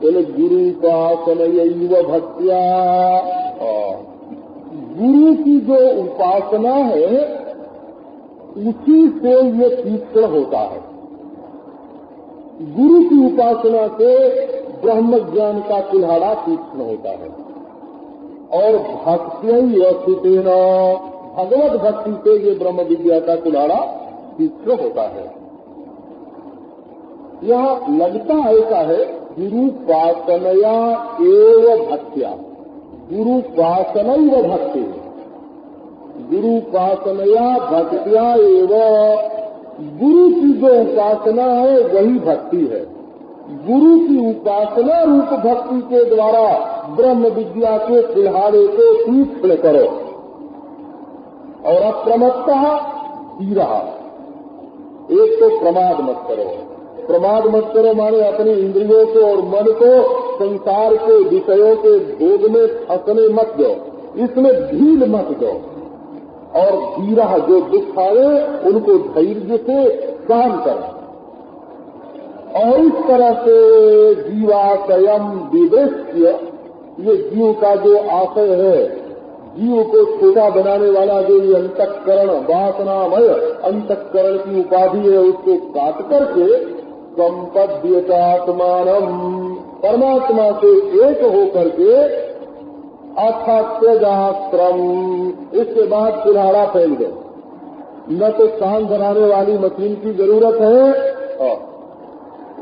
बोले गुरुपासनयैव भक्त्या। गुरु की जो उपासना है उसी से ये तीक्ष्ण होता है। गुरु की उपासना से ब्रह्म ज्ञान का कुल्हाड़ा तीक्ष्ण होता है। और भक्त्यैव सुतेन, भगवत भक्ति से ये ब्रह्म विद्या का कुल्हाड़ा तीक्ष्ण होता है। यहाँ लगता ऐसा है गुरुपासनया एव भक्त्या, गुरुपासनैव भक्ति, गुरुपासनया भक्त्या एव, गुरु की जो उपासना है वही भक्ति है। गुरु की उपासना रूप भक्ति के द्वारा ब्रह्म विद्या के कुल्हाड़े को तीक्ष्ण करो और अप्रमत्तः धीरः। एक तो प्रमाद मत करो, प्रमाद मत करो माने अपनी इंद्रियों को और मन को संसार के विषयों के भोग में फंसने मत दो, इसमें ढील मत दो। और धीरः जो दुख आए उनको धैर्य से सहन करो। और इस तरह से जीवाशयम विवृष्य, ये जीव का जो आशय है, जीव को छोटा बनाने वाला जो ये अंतःकरण वासनामय अंतःकरण की उपाधि है, उसको काट करके संपद्यतात्मानम, परमात्मा से एक हो करके अथत्यजास्त्रम, इसके बाद कुल्हाड़ा फेंक दो। न तो सांस बनाने वाली मशीन की जरूरत है,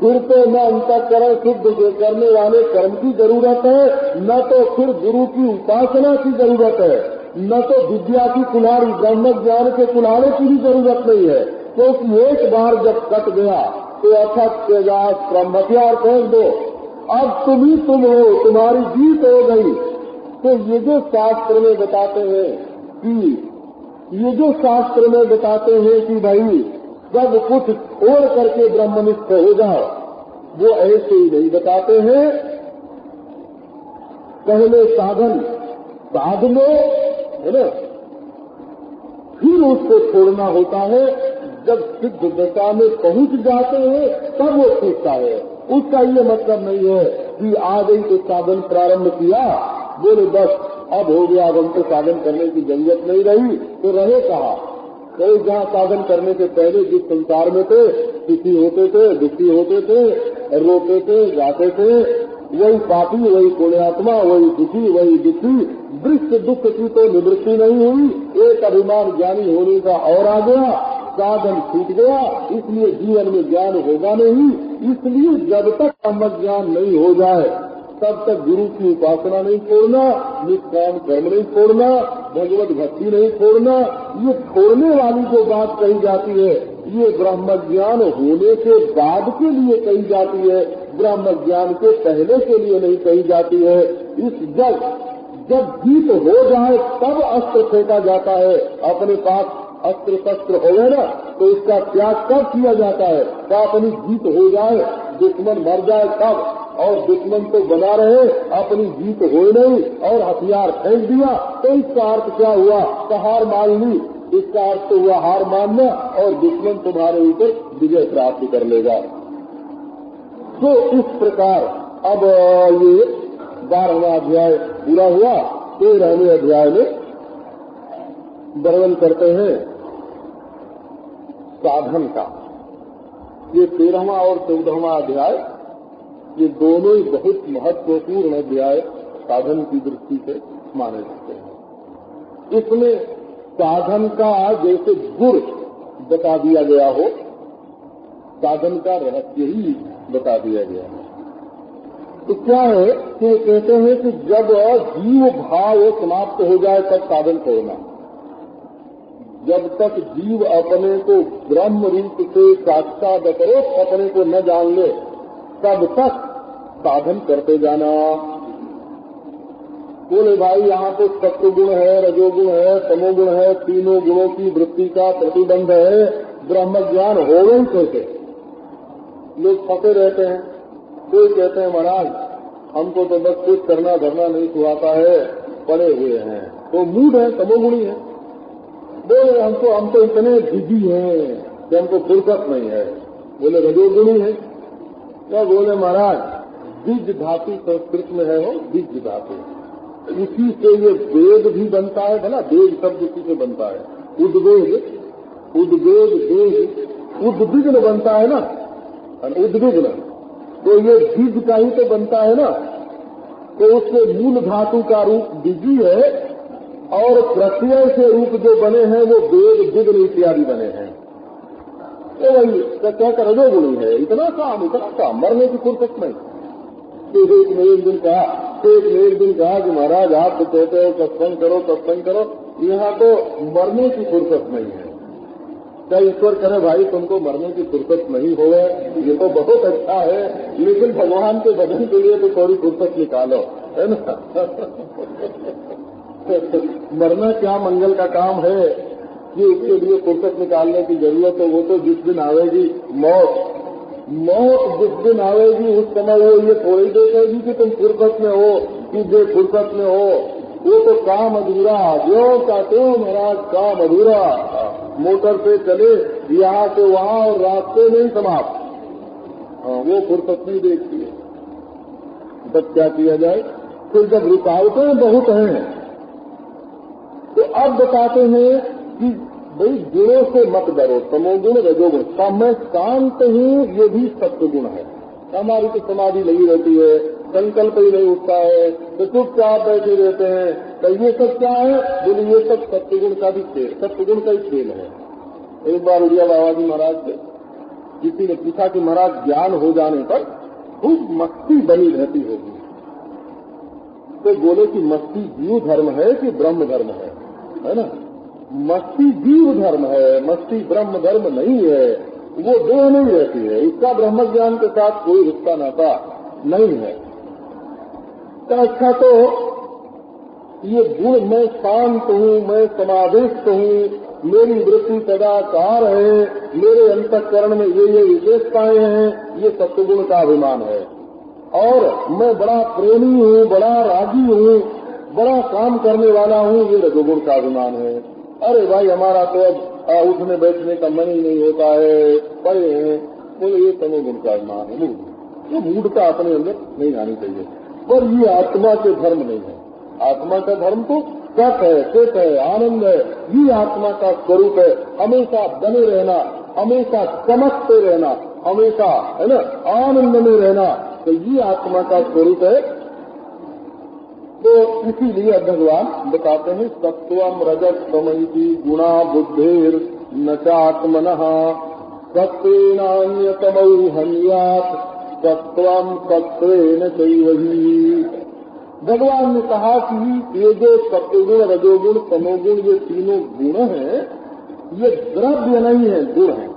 फिर तो न अंतःकरण शुद्ध करने वाले कर्म की जरूरत है, न तो फिर गुरु की उपासना की जरूरत है, न तो विद्या की कुल्हाड़ी ब्रह्म ज्ञान के कुल्हाड़े की भी जरूरत नहीं है, क्योंकि एक बार जब कट गया तो अथत्यजास्त्रम, हथियार फेंक दो। अब तुम ही तुम हो, तुम्हारी जीत हो गई। तो ये जो शास्त्र में बताते हैं कि भाई सब कुछ छोड़ करके ब्रह्मनिष्ठ हो जाओ, वो ऐसे ही नहीं बताते हैं। पहले साध लो, है ना, फिर उसको छोड़ना होता है। जब सिद्ध दशा में पहुंच जाते हैं तब वो छूटता है। उसका ये मतलब नहीं है कि आ गई तो साधन प्रारंभ किया, बोले बस अब हो गया, अब हमको साधन करने की जरूरत नहीं रही, तो रहे कहा। तो जहाँ साधन करने से पहले जिस संसार में थे, सुखी होते थे, दुखी होते थे, रोते थे, गाते थे, वही पापी, वही पुण्यात्मा, वही सुखी, वही दुखी। वृक्ष दुख की तो निवृत्ति नहीं हुई, एक अभिमान ज्ञानी होने का और आ गया, साधन छूट गया, इसलिए जीवन में ज्ञान होगा नहीं। इसलिए जब तक ब्रह्म ज्ञान नहीं हो जाए तब तक गुरु की उपासना नहीं छोड़ना, निष्काम कर्म नहीं छोड़ना, भगवत भक्ति नहीं छोड़ना। ये छोड़ने वाली जो बात कही जाती है, ये ब्रह्म ज्ञान होने के बाद के लिए कही जाती है, ब्रह्म ज्ञान के पहले के लिए नहीं कही जाती है। इस जब जीत हो जाए तब अस्त्र फेंका जाता है। अपने पास अस्त्र शस्त्र हो गए ना, तो इसका त्याग कब किया जाता है? तो अपनी जीत हो जाए, दुश्मन मर जाए तब। और दुश्मन तो बना रहे, अपनी जीत हो नहीं और हथियार फेंक दिया, तो इसका अर्थ क्या हुआ? तो हार मान ली। इसका अर्थ तो हुआ हार मानना, और दुश्मन तुम्हारे ऊपर विजय प्राप्त कर लेगा। तो इस प्रकार अब ये 12वां अध्याय पूरा हुआ। 13वें अध्याय में वर्णन करते हैं साधन का। ये 13वां और 14वां अध्याय, ये दोनों ही बहुत महत्वपूर्ण अध्याय साधन की दृष्टि से माने जाते हैं। इसमें साधन का जैसे गुर बता दिया गया हो, साधन का रहस्य ही बता दिया गया है। तो क्या है कि कहते हैं कि जब जीव भाव समाप्त हो जाए तब साधन छोड़ना। जब तक जीव अपने को ब्रह्म रूप से साक्षात्कार अपने को न जान ले, तब तक साधन करते जाना। बोले भाई यहाँ तो सत्वगुण है, रजोगुण है, तमोगुण है, तीनों गुणों की वृत्ति का प्रतिबंध है, ब्रह्म ज्ञान हो गई कैसे? लोग फंसे रहते हैं। कोई कहते हैं महाराज हमको तो बस कुछ करना धरना नहीं सुहाता है, पड़े हुए हैं, तो मूड है, तमोगुणी है। बोले हम तो इतने बिजी हैं कि हमको फुर्सत नहीं है। बोले रजोगुणी है। क्या बोले महाराज बीज धातु संस्कृत में है, हो बीज धातु, उसी से ये वेद भी बनता है। भला वेद शब्द उसी से बनता है। उद्वेग वेद उद्विग्न बनता है ना, उद्विग्न, तो ये बीज का ही तो बनता है ना। तो उसके मूल धातु का रूप बीजी है, और प्रत्यय से रूप जो बने हैं वो वेद विघ्न इत्यादि बने हैं। तो वही क्या कर रजोगुणी है, इतना काम मरने की फुर्सत नहीं। तो एक ने एक दिन कहा कि महाराज आप तो कहते हो सत्संग करो, यहाँ तो मरने की फुर्सत नहीं है। क्या ईश्वर करे भाई तुमको मरने की फुर्सत नहीं हो, ये तो बहुत अच्छा है, लेकिन भगवान के भजन के लिए तो थोड़ी फुर्सत निकालो, है ना। मरना क्या मंगल का काम है कि उसके लिए फुर्सत निकालने की जरूरत है। वो तो जिस दिन आवेगी मौत जिस दिन आवेगी उस समय वो ये थोड़ी देखेगी कि तुम फुर्सत में हो कि बेफुर्सत में हो। वो तो काम अधूरा, जो का तो महाराज काम अधूरा। मोटर से चले यहाँ से वहाँ और रास्ते नहीं समाप्त। वो फुर्सत नहीं देखती है। तब क्या किया जाए? फिर जब रुकावटें बहुत हैं तो अब बताते हैं कि भाई गुणों से मत डरो, तमोगुण रजोगुण। मैं शांत हूँ ये भी सत्वगुण है। हमारी तो समाधि लगी रहती है, संकल्प ही नहीं उठता है, तो चुपचाप बैठे रहते हैं। तो ये सब क्या है? बोले ये सब सत्वगुण का भी खेल, सत्वगुण का ही खेल है। एक बार उड़िया बाबा जी महाराज से किसी ने पूछा कि महाराज ज्ञान हो जाने पर खूब मस्ती बनी रहती होगी, तो बोले कि मस्ती जीव धर्म है कि ब्रह्म धर्म है ना। मस्ती जीव धर्म है, मस्ती ब्रह्म धर्म नहीं है। वो देह नहीं रहती है, इसका ब्रह्म ज्ञान के साथ कोई रिश्ता नाता नहीं है। तो अच्छा, तो ये गुण, मैं शांत हूँ, मैं समाधिस्थ हूँ, मेरी वृत्ति सदाकार है, मेरे अंतःकरण में ये विशेषताएं हैं, ये सत्वगुण का अभिमान है। और मैं बड़ा प्रेमी हूँ, बड़ा रागी हूँ, बड़ा काम करने वाला हूँ, ये रजोगुण का अभिमान है। अरे भाई हमारा तो अब उठने बैठने का मन ही नहीं होता है, पड़े हैं, बोले ये तमोगुण का अभिमान है। ये मूढ़ता अपने अंदर नहीं आनी चाहिए। पर ये आत्मा के धर्म नहीं है। आत्मा का धर्म तो सत है, चित है, आनंद है। ये आत्मा का स्वरूप है, हमेशा बने रहना, हमेशा चमकते रहना, हमेशा है ना आनंद में रहना। तो ये आत्मा का स्वरूप है। तो इसीलिए भगवान बताते हैं सत्वम रजत तमैति गुणा बुद्धिर न चात्मनः सत्वेनान्यतमौ हन्यात् सत्वम सत्वेन चैवहि। भगवान ने कहा कि ये जो सत्वगुण रजोगुण तमोगुण ये तीनों गुण हैं, ये द्रव्य नहीं है, गुण है।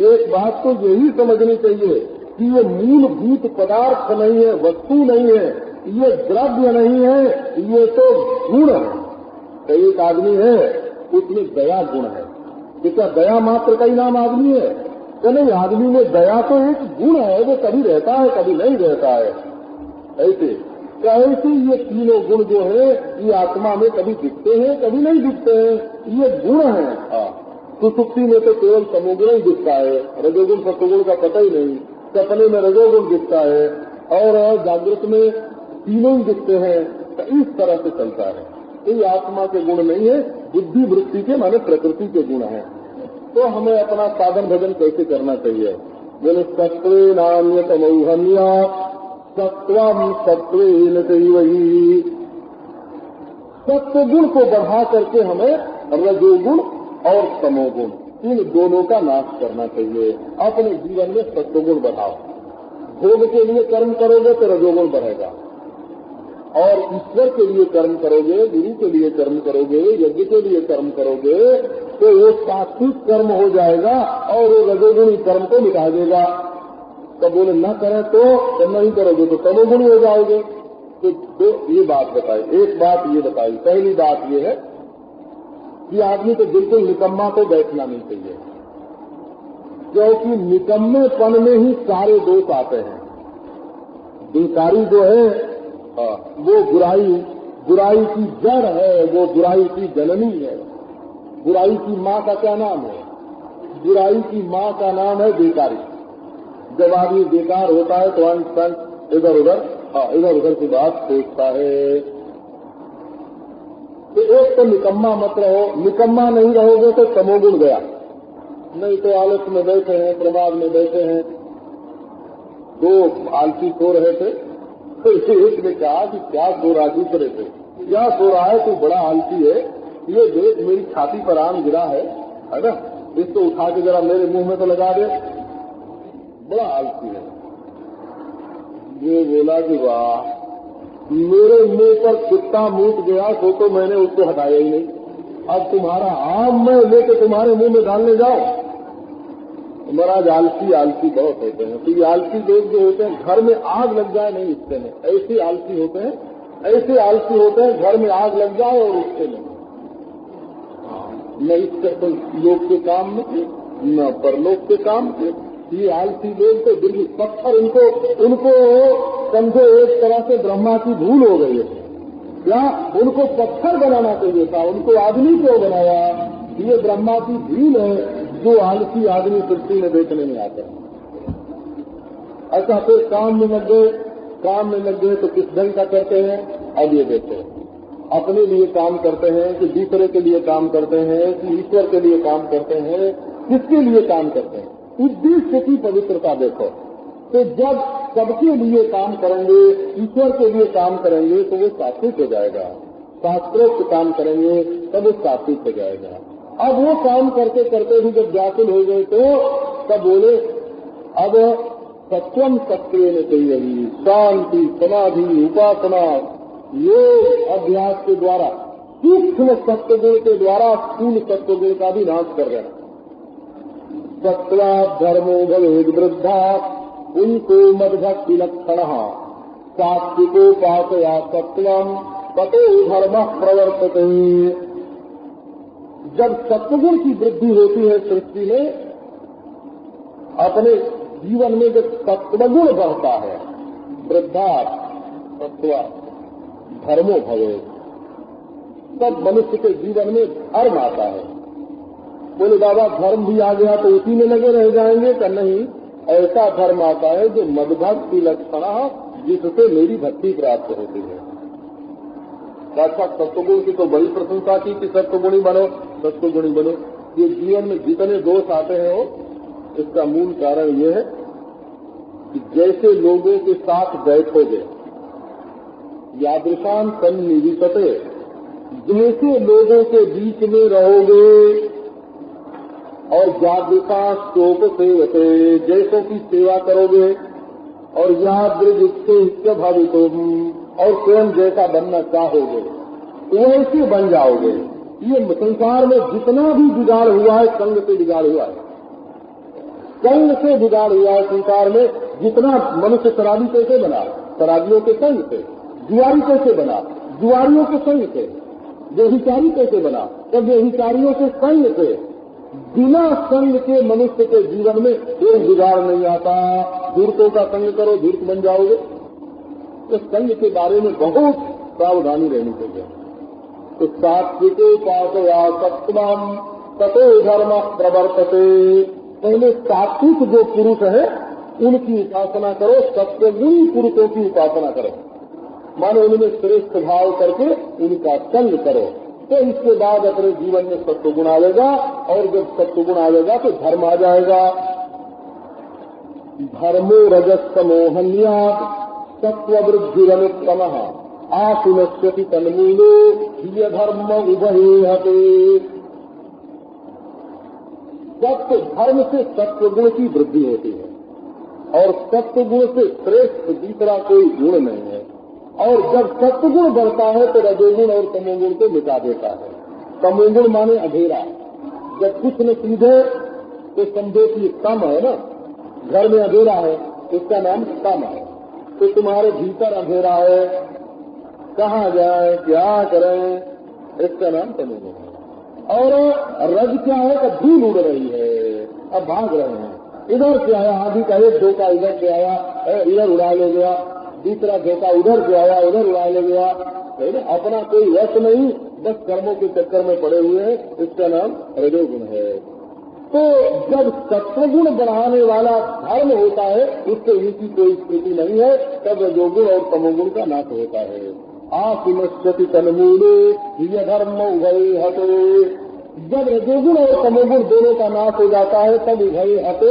एक बात तो यही समझनी चाहिए कि ये मूलभूत पदार्थ नहीं है, वस्तु नहीं है, ये द्रव्य नहीं है, ये तो गुण है। तो एक आदमी है उसमें दया गुण है, तो क्या दया मात्र का ही नाम आदमी है? तो नहीं, आदमी में दया तो एक गुण है, वो कभी रहता है कभी नहीं रहता है। ऐसे ऐसे ये तीनों गुण जो है ये आत्मा में कभी दिखते हैं कभी नहीं दिखते हैं, ये गुण है। सुसुप्ति में तो केवल तमोगुण ही दिखता है, रजोगुण सत्वगुण का पता ही नहीं। सपने में रजोगुण दिखता है और जागृत में तीनों ही दिखते हैं। तो इस तरह से चलता है। ये आत्मा के गुण नहीं है, बुद्धि वृत्ति के माने प्रकृति के गुण हैं। तो हमें अपना साधन भजन कैसे करना चाहिए? बोले सत्वे नान्यतमौहन्या सत्वम सत्वेन चैवहि। सत्वगुण को बढ़ा करके हमें रजोगुण और तमोगुण इन दोनों का नाश करना चाहिए। अपने जीवन में सत्वगुण बढ़ाओ। भोग के लिए कर्म करोगे तो रजोगुण बढ़ेगा, और ईश्वर के लिए कर्म करोगे, गुरु के लिए कर्म करोगे, यज्ञ के लिए कर्म करोगे तो वो सात्विक कर्म हो जाएगा और वो रजोगुणी कर्म को मिटा देगा। तो बोले न करें तो नहीं करोगे तो तमोगुणी हो जाओगे। तो ये बात बताई। एक बात ये बताई, पहली बात ये है कि आदमी तो बिल्कुल निकम्मा तो बैठना नहीं चाहिए, क्योंकि निकम्मेपन में ही सारे दोष आते हैं। बेकारी जो है वो बुराई की जड़ है, वो बुराई की जननी है। बुराई की माँ का क्या नाम है? बुराई की माँ का नाम है बेकारी। जब आदमी बेकार होता है तो अंत इधर उधर की बात सोचता है। तो एक तो निकम्मा मत रहो, निकम्मा नहीं रहोगे तो तमोगुण गया। नहीं तो आलस में बैठे हैं, प्रमाद में बैठे हैं। दो आलसी सो रहे थे, तो एक ने कहा कि क्या सो रहा, दूसरे थे क्या सो रहा है, तू बड़ा आलसी है, ये देख मेरी छाती पर आम गिरा है ना, इसको उठा के जरा मेरे मुंह में तो लगा दे। बड़ा आलसी है। वो बोला कि वाह, मेरे मुंह पर कुत्ता मूत गया तो मैंने उसको हटाया ही नहीं, अब तुम्हारा आम मैं लेके तुम्हारे मुंह में डालने जाओ। महाराज आलसी बहुत होते हैं। तो ये आलसी लोग जो होते हैं, घर में आग लग जाए नहीं उससे में, ऐसे आलसी होते हैं, घर में आग लग जाए और उससे नहीं, न इसके लोग के काम में न परलोक के काम के। ये आलसी लोग तो बिल्कुल पत्थर, उनको समझो एक तरह से ब्रह्मा की भूल हो गई है। क्या उनको पत्थर बनाना चाहिए था, उनको आदमी क्यों बनाया? ये ब्रह्मा की भूल है जो आलसी आदमी सृष्टि में देखने में आता है। अच्छा, फिर काम में लग गए तो किस ढंग का करते हैं? अब ये देखो, अपने लिए काम करते हैं कि दूसरे के लिए काम करते हैं कि ईश्वर के लिए काम करते हैं, किसके लिए काम करते हैं? उद्देश्य की पवित्रता देखो। तो जब सबके लिए काम करेंगे, ईश्वर के लिए काम करेंगे तो वो सात्विक हो जाएगा। शास्त्रोक्त काम करेंगे तब वो सात्विक हो जाएगा। अब वो काम करते करते भी जब व्याकुल हो गए तो तब बोले अब सत्वम सत्वेन चाहिए, शांति, समाधि, उपासना, योग अभ्यास के द्वारा सूक्ष्म सत्वगुण के द्वारा स्थूल सत्वगुण का भी नाश कर देना। सत्वा धर्मो भवेद वृद्धा उनको मदभक्ति लक्षण सात्विकोपासया सत्वम ततो धर्म प्रवर्तते। जब सत्वगुण की वृद्धि होती है सृष्टि में, अपने जीवन में जब सत्वगुण बढ़ता है, वृद्धा सत्वा धर्मो भवे, तब मनुष्य के जीवन में धर्म आता है। बोले बाबा धर्म भी आ गया तो उसी में लगे रह जाएंगे? कि नहीं, ऐसा धर्म आता है जो मदभक्ति लक्षण, जिससे मेरी भक्ति प्राप्त होती है। अच्छा, सत्वगुण की तो बड़ी प्रशंसा की कि सत्वगुणी बनो, सत्वगुणी बनो। ये जीवन में जितने दोष आते हैं वो, इसका मूल कारण ये है कि जैसे लोगों के साथ बैठोगे, यादृशान सन्निविशते, जैसे लोगों के बीच में रहोगे और यादृशा शोक सेवते, जैसों की सेवा करोगे, और यादृश भावितो, और स्वयं जैसा बनना चाहोगे वैसे बन जाओगे। ये संसार में जितना भी बिगाड़ हुआ है संग से बिगाड़ हुआ है, संग से बिगाड़ हुआ है। संसार में जितना मनुष्य शराबी कैसे बना? शराबियों के संग से। जुआरी कैसे बना? जुआरियों के संग से। व्यभिचारी कैसे बना? तो व्यभिचारियों के संग से। बिना संग के मनुष्य के जीवन में कोई बिगाड़ नहीं आता। धूर्तों का संग करो, धूर्त बन जाओगे। तो संग के बारे में बहुत सावधानी रहनी चाहिए। तो सात्विकोपासया सत्वम ततो धर्म प्रवर्तते। पहले सात्विक जो पुरुष है उनकी उपासना करो, सत्वगुणी पुरुषों की उपासना करो, मानो उनमें श्रेष्ठ भाव करके उनका संग करो। तो इसके बाद अपने जीवन में सत्वगुण आएगा, और जब सत्वगुण आएगा तो धर्म आ जाएगा। धर्मो रजस्तमोहन्यात् सत्ववृद्धिरनुत्तम आसुनश्यति तन्मूलो ह्य धर्म उभयेहते। सत्य धर्म से सत्वगुण की वृद्धि होती है, और सत्वगुण से श्रेष्ठ दूसरा कोई गुण नहीं है। और जब सत्वगुण बढ़ता है तो रजोगुण और तमोगुण को मिटा देता है। तमोगुण माने अंधेरा। जब कुछ न सीधे तो समझो कि कम है ना, घर में अंधेरा है, इसका नाम कम है। तो तुम्हारे भीतर अंधेरा है, कहाँ जाए, क्या करें, इसका नाम तमोगुण है। और रज क्या है कि धूल उड़ रही है, अब भाग रहे हैं। इधर से आया आदि का एक धोखा, इधर से आया इधर उड़ा ले गया, दूसरा धोखा उधर से आया उधर उड़ा ले गया। अपना कोई वश नहीं, बस कर्मों के चक्कर में पड़े हुए हैं, इसका नाम रजोगुण है। तो जब सत्वगुण बढ़ाने वाला धर्म होता है, उससे इनकी कोई स्थिति नहीं है, तब रजोगुण और तमोगुण का नाश होता है। आसुनश्यति तन्मूलो ह्य धर्म उभयेहते। जब रजोगुण और तमोगुण दोनों का नाश हो जाता है तब उभयेहते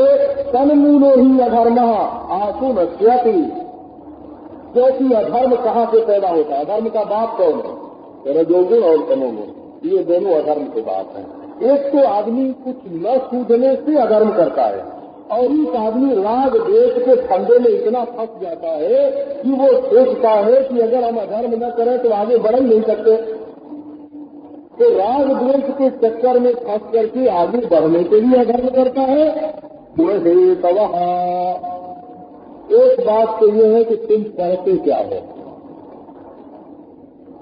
तन्मूलो ही अधर्म आसुनश्यति। क्योंकि अधर्म कहाँ से पैदा होता है? अधर्म का बाप कौन है? रजोगुण और तमोगुण, ये दोनों अधर्म के बाप हैं। एक तो आदमी कुछ न सूझने से अधर्म करता है, और इस आदमी राग द्वेष के फंदे में इतना फंस जाता है कि वो सोचता है कि अगर हम अधर्म न करें तो आगे बढ़ ही नहीं सकते। तो राग द्वेष के चक्कर में फंस करके आगे बढ़ने के लिए अधर्म करता है। वही तवह एक बात तो ये है कि तुम करते क्या हो,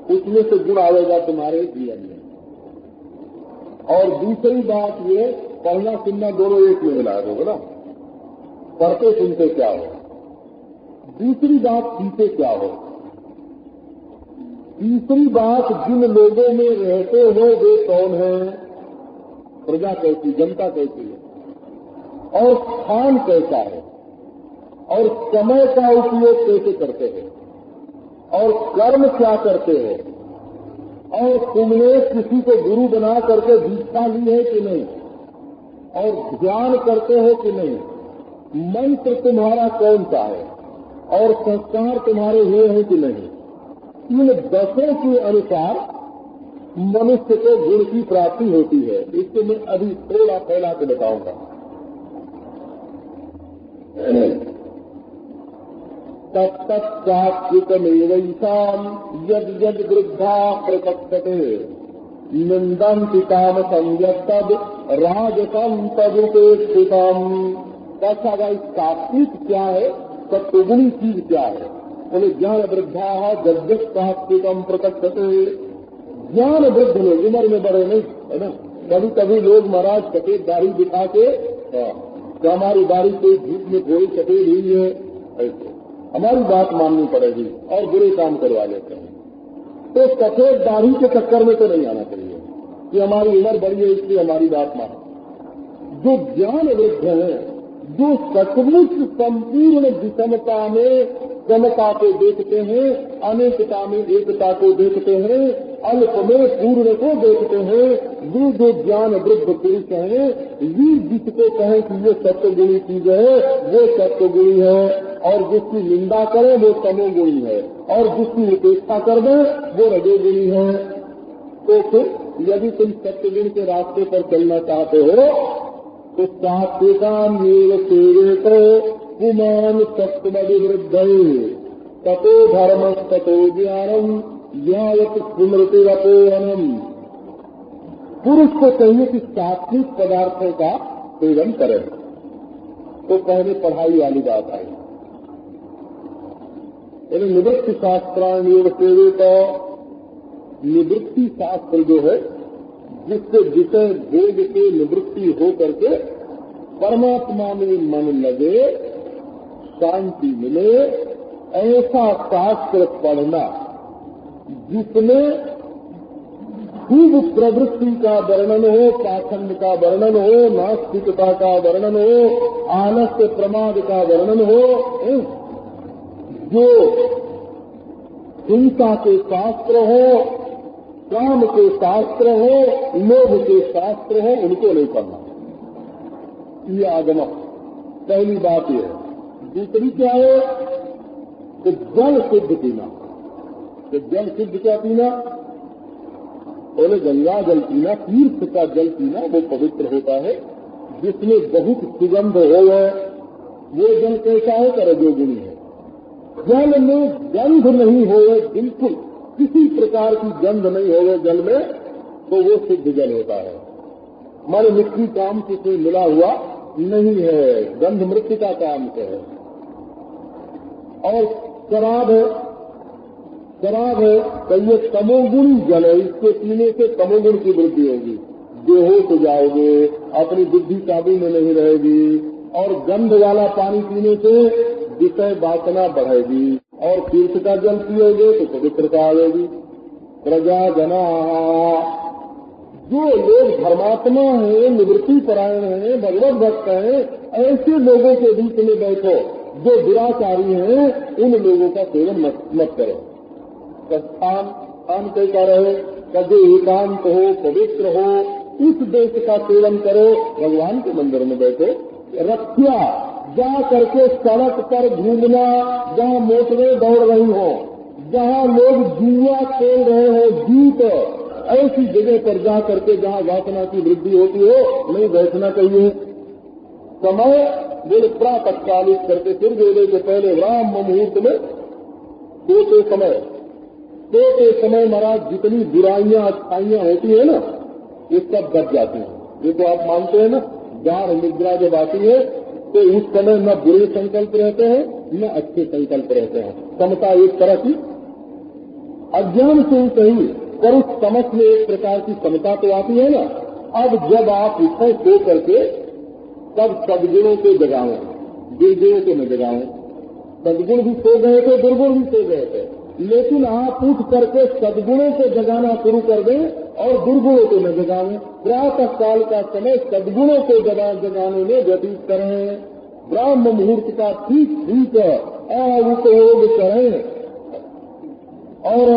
उसमें से गुण आएगा तुम्हारे जीवन में। और दूसरी बात ये, पढ़ना सुनना दोनों एक में मिला दोगे ना, पढ़ते सुनते क्या हो। दूसरी बात पीते क्या हो। तीसरी बात जिन लोगों में रहते हो वे कौन है, प्रजा कैसी, जनता कैसी है, और स्थान कैसा है, और समय का उपयोग कैसे करते हो, और कर्म क्या करते हो, और तुमने किसी को गुरु बना करके दीक्षा ली है कि नहीं, और ध्यान करते हो कि नहीं, मंत्र तुम्हारा कौन सा है, और संस्कार तुम्हारे हुए हैं कि नहीं। इन 10 के अनुसार मनुष्य को गुण की प्राप्ति होती है। इसको मैं अभी थोड़ा फैला के बताऊंगा। तत्तत्सात्विकमेवैषाम् यद् यद् वृद्धा प्रपक्षते निन्दन्ति काम संयत्तद् राजसं तदुपेक्षितम्। कैसा भाई सात्विक क्या है, सत्वगुणी चीज क्या है। बोले ज्ञान वृद्धा जगत सात्विकम प्रकटते। ज्ञान वृद्ध लोग उम्र में बड़े नहीं है ना। कभी कभी लोग महाराज सफेद दाढ़ी दिखा के तो हमारी दाढ़ी कोई धूप में कोई सफेद हुई है, ऐसे हमारी बात माननी पड़ेगी और बुरे काम करवा लेते हैं। तो सफेद दाढ़ी के चक्कर में तो नहीं आना चाहिए कि हमारी उम्र बड़ी है इसलिए हमारी बात मानो। जो ज्ञान वृद्ध है, जो सचमुच संपूर्ण विषमता में समता को देखते हैं, अनेकता में एकता को देखते हैं, अल्प में पूर्ण को देखते हैं, वे जो ज्ञान वृद्ध पुरुष हैं, वे जिसको कहें कि ये सत्वगुणी चीज है वो सत्वगुणी है, और जिसकी निंदा करे वो तमोगुणी है, और जिसकी उपेक्षा कर दे वो रजोगुणी है। तो फिर यदि तुम सत्वगुण के रास्ते पर चलना चाहते हो तो सात्विकामेव सेवेतो पुमान सत्त्वविवृद्धये ततो धर्मः ततो ज्ञानम् ज्ञायत स्मृतिरपोहनम्। पुरुष को चाहिए कि सात्विक पदार्थों का सेवन करें। तो पहले पढ़ाई वाली बात आई। निवृत्ति शास्त्राण्येव सेवेतो, निवृत्ति शास्त्र जो है जिससे विषय भोग के निवृत्ति हो करके परमात्मा में मन लगे, शांति मिले, ऐसा शास्त्र पढ़ना जिसमें खूब प्रवृत्ति का वर्णन हो, पाखंड का वर्णन हो, नास्तिकता का वर्णन हो, आलस्य प्रमाद का वर्णन हो। जो हिंसा के शास्त्र हो, काम के शास्त्र हो, लोभ के शास्त्र हो, उनको नहीं पढ़ना। ये आगमन पहली बात ये है। दूसरी क्या है कि जल शुद्ध पीना। तो जल शुद्ध क्या पीना, बोले गंगा जल पीना, तीर्थ का जल पीना, वो पवित्र होता है। जिसमें बहुत सुगंध हो वो जल कैसा है, रजोगुणी है। जल में गंध नहीं हो, बिल्कुल किसी प्रकार की गंध नहीं हो जल में, तो वो शुद्ध जल होता है। हमारे मिट्टी काम से कोई मिला हुआ नहीं है, गंध मृत्यु का काम से है। और शराब है, शराब है तो ये तमोगुणी जल है। इसके पीने से तमोगुण की वृद्धि होगी, बेहोश हो जाओगे, अपनी बुद्धि काबू में नहीं रहेगी। और गंध वाला पानी पीने से विषय वासना बढ़ेगी, और तीर्थ का जल पियोगे तो पवित्रता आएगी। प्रजा जना, जो लोग धर्मात्मा हैं, निवृत्ति परायण हैं, भगवत भक्त हैं, ऐसे लोगों के बीच में बैठो। जो दुराचारी हैं उन लोगों का सेवन मत करो। स्थान स्थान कैसा रहे, कभी एकांत हो, पवित्र हो, इस देश का सेवन करो। भगवान के मंदिर में बैठो। रक्षा जा करके सड़क पर घूमना, जहाँ मोटरें दौड़ रही हो, जहाँ लोग जुआ खेल रहे हो, जीत, ऐसी जगह पर जा करके जहाँ वासना की वृद्धि होती हो नहीं बैठना चाहिए। समय बोले प्रातःकालिक करके सूर्योदय से पहले ब्राह्म मुहूर्त में सोते समय महाराज जितनी बुराइयां अच्छाइयां होती है ना ये सब दब जाती हैं। ये तो आप मानते हैं ना, गाढ़ निद्रा जब आती है तो उस समय न बुरे संकल्प रहते हैं न अच्छे संकल्प रहते हैं। समता एक तरह की अज्ञान से ही सही पर उस समझ में एक प्रकार की समता तो आती है ना। अब जब आप उठे सो करके तब सदगुणों को जगाएं, दुर्गुणों को न जगाएं। सदगुण भी सो गए थे, दुर्गुण भी सो गए थे, लेकिन आप उठ करके सदगुणों को जगाना शुरू कर दें और दुर्गुणों को न जगाएं। प्रातः काल का समय सदगुणों को जगाने में व्यतीत करें। ब्राह्म मुहूर्त का ठीक उपयोग करें। और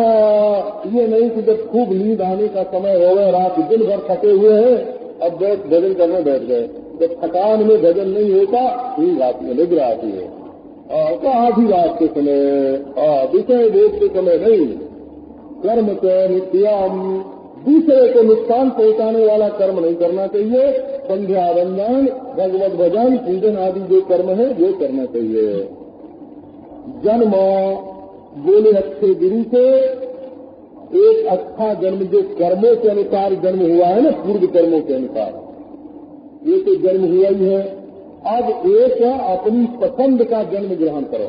ये नहीं कि जब खूब नींद आने का समय हो गए, रात दिन भर थके हुए हैं, अब भजन करने बैठ गए, जब थकान में भजन नहीं होता नींद आती है, निद्रा आती है। तो आधी रात के समय, विषय भोग के समय नहीं। कर्म के नित्याम, दूसरे को नुकसान पहुंचाने वाला कर्म नहीं करना चाहिए। संध्या वंदन, भगवत भजन, पूजन आदि जो कर्म है वो करना चाहिए। जन्म बोले अच्छे गुरु से एक अच्छा जन्म, जो कर्मों के अनुसार जन्म हुआ है ना, पूर्व कर्मों के अनुसार, ये तो जन्म हुआ ही है। अब एक अपनी पसंद का जन्म ग्रहण करो।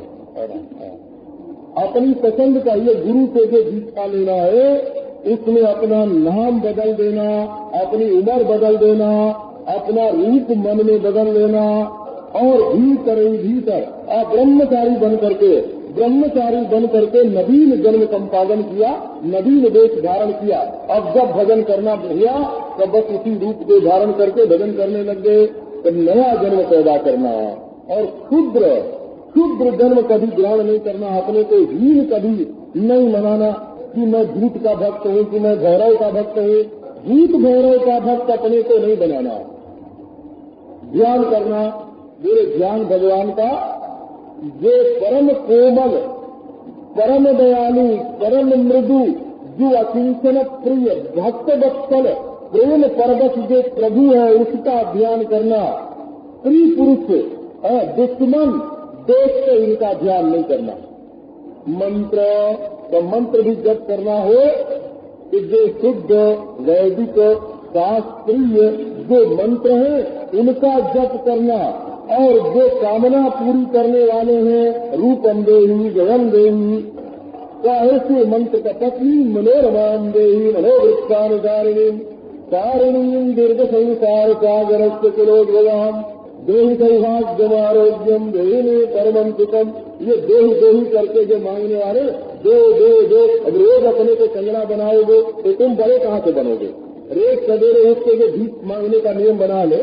अपनी पसंद का, ये गुरु से जो दीक्षा लेना है उसमें अपना नाम बदल देना, अपनी उम्र बदल देना, अपना रूप मन में बदल लेना और भीतर ब्रह्मचारी बन करके नवीन जन्म संपादन किया, नवीन वेश धारण किया। अब जब भजन करना हुआ तब बस उसी रूप को धारण करके भजन करने लग गए। तो नया जन्म पैदा करना और क्षुद्र जन्म कभी ग्रहण नहीं करना। अपने को हीन कभी नहीं मनाना कि मैं भूत का भक्त हूँ, कि मैं भैरव का भक्त हूँ। भूत भैरव का भक्त अपने को नहीं बनाना। ध्यान करना, मेरे ध्यान भगवान का, जो परम कोमल, परम दयालु, परम मृदु, जो अकिंचन प्रिय, भक्त वत्सल, प्रेम पर्वत जो प्रभु है उसका ध्यान करना। स्त्री पुरुष, दुश्मन, दोस्त से इनका ध्यान नहीं करना। मंत्र भी जब करना हो तो जो शुद्ध वैदिक शास्त्रीय जो मंत्र है उनका जप करना। और जो कामना पूरी करने वाले हैं, रूपम देही, जगन देही, ऐसे मंत्र का पत्नी मनोरमान देही, मनोवृत्तानुसारिणी, कारिणी, दीर्घ संसार सागर किलोद्भवाम, देही सौभाग्यम आरोग्यम, देही में परमं सुखम। ये देही करके जो मांगने वाले दो अब रोज अपने को कंगना बनाओगे तो तुम बड़े कहाँ से बनोगे। रोज सवेरे उठ के जो भीख मांगने का नियम बना ले,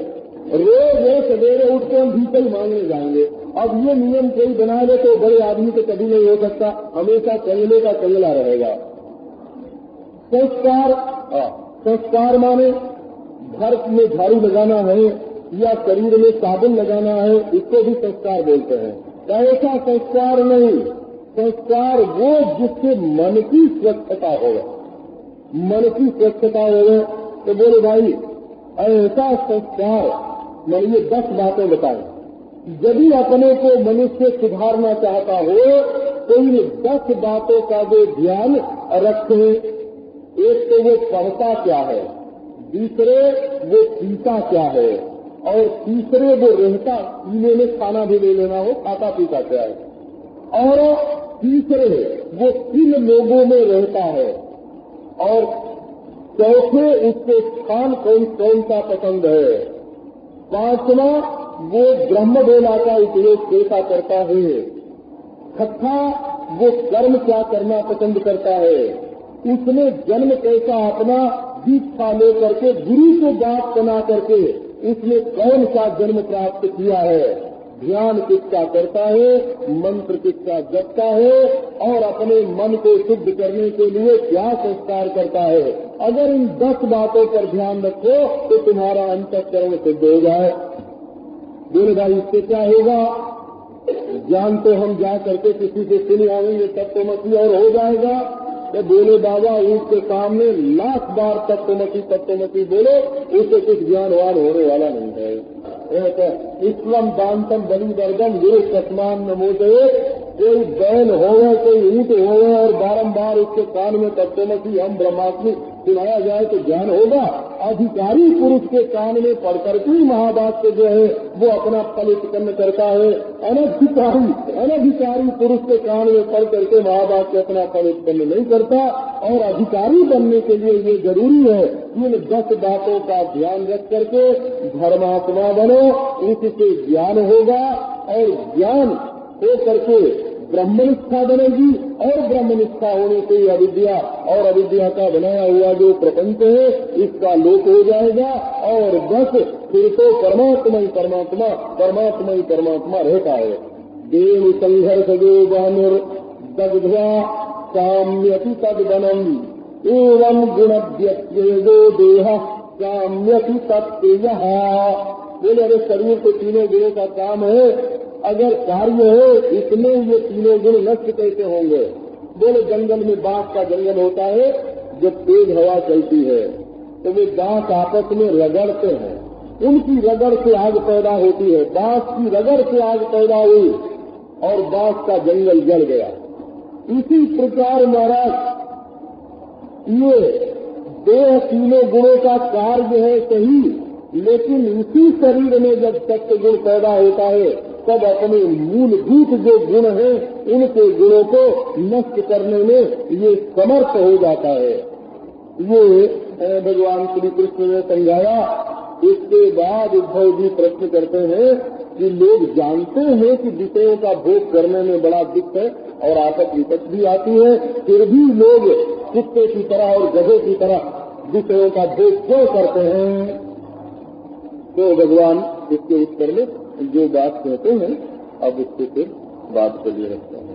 रोज सवेरे उठ के हम भीख ही मांगने जाएंगे। अब ये नियम कोई बना ले तो बड़े आदमी तो कभी नहीं हो सकता, हमेशा कंगले का कंगला रहेगा। संस्कार माने घर में झाड़ू लगाना है या शरीर में साबुन लगाना है, इसको भी संस्कार बोलते हैं। ऐसा संस्कार नहीं, संस्कार वो जिससे मन की स्वच्छता हो। मन की स्वच्छता हो तो बोले भाई ऐसा संस्कार, मानिए 10 बातें बताएं। यदि अपने को मनुष्य सुधारना चाहता हो तो इन 10 बातों का जो ध्यान रखे। एक तो वो पढ़ता क्या है, दूसरे वो पीता क्या है, और तीसरे वो रहता, पीने में खाना भी ले लेना हो, खाता पीता क्या है, और तीसरे वो किन लोगों में रहता है, और चौथे उसके स्थान कौन कौन सा पसंद है, 5वां वो ब्रह्म वेला का उपयोग कैसा करता है, 6ठा वो कर्म क्या करना पसंद करता है, उसने जन्म कैसा अपना दीक्षा ले करके गुरु को बात बना करके उसने कौन सा जन्म प्राप्त किया है, ध्यान किसका करता है, मंत्र किसका जपता है, और अपने मन को शुद्ध करने के लिए क्या संस्कार करता है। अगर इन 10 बातों पर ध्यान रखो तो तुम्हारा अंतःकरण सिद्ध हो जाए। बोले भाई इससे क्या होगा, ज्ञान तो हम जा करके किसी से सुन आएंगे तत्वमसी और हो जाएगा। तो बोले बाबा उसके सामने 1,00,000 बार तत्वमसी बोलो, उससे कुछ ज्ञानवान होने वाला नहीं है। इस्लम दानतम बलि वर्गम गुरु कस्मान नमोदय। कोई बैल होवे, कोई ऊंट होवे और बारंबार उसके कान में तत्वमसी हम ब्रह्मास्मि सुनाया जाए तो ज्ञान होगा। अधिकारी पुरुष के कान में पढ़ करके महावाक्य जो है वो अपना फल उत्पन्न करता है। अनधिकारी पुरुष के कान में पढ़ करके महावाक्य अपना फल उत्पन्न नहीं करता। और अधिकारी बनने के लिए ये जरूरी है इन 10 बातों का ध्यान रख करके धर्मात्मा बनो, उससे ज्ञान होगा और ज्ञान हो करके ब्रह्मनिष्ठा बनेगी और ब्रह्मनिष्ठा होने से अविद्या और अविद्या का बनाया हुआ जो प्रपंच है इसका लोप हो जाएगा और बस फिर तो परमात्मा ही परमात्मा, परमात्मा ही परमात्मा रहता है। देव संघर्ष जो बानुर दग्ध्वा साम्यति तद्वनम एवं गुणव्यत्येजो देह साम्यति तत्तेजः। बोले अरे शरीर के तीनों गुणों का काम है, अगर कार्य है इसमें ये तीनों गुण नष्ट कैसे होंगे? बोले जंगल में बांस का जंगल होता है, जब तेज हवा चलती है तो वे बांस आपस में रगड़ते हैं, उनकी रगड़ से आग पैदा होती है। बांस की रगड़ से आग पैदा हुई और बांस का जंगल जल गया। इसी प्रकार महाराज ये देह तीनों गुणों का कार्य है सही, लेकिन इसी शरीर में जब सत्य गुण पैदा होता है तब अपने मूलभूत जो गुण हैं उनके गुणों को नष्ट करने में ये समर्थ हो जाता है। ये भगवान श्री कृष्ण ने समझाया। इसके बाद उद्धव जी प्रश्न करते हैं कि लोग जानते हैं कि विषयों का भोग करने में बड़ा दुख है और आपत विपत भी आती है, फिर भी लोग कुत्ते की तरह और गधे की तरह विषयों का भोग क्यों करते हैं? तो भगवान इसके उत्तर में जो बात कहते हैं अब उसके फिर बात चलिए रखते हैं।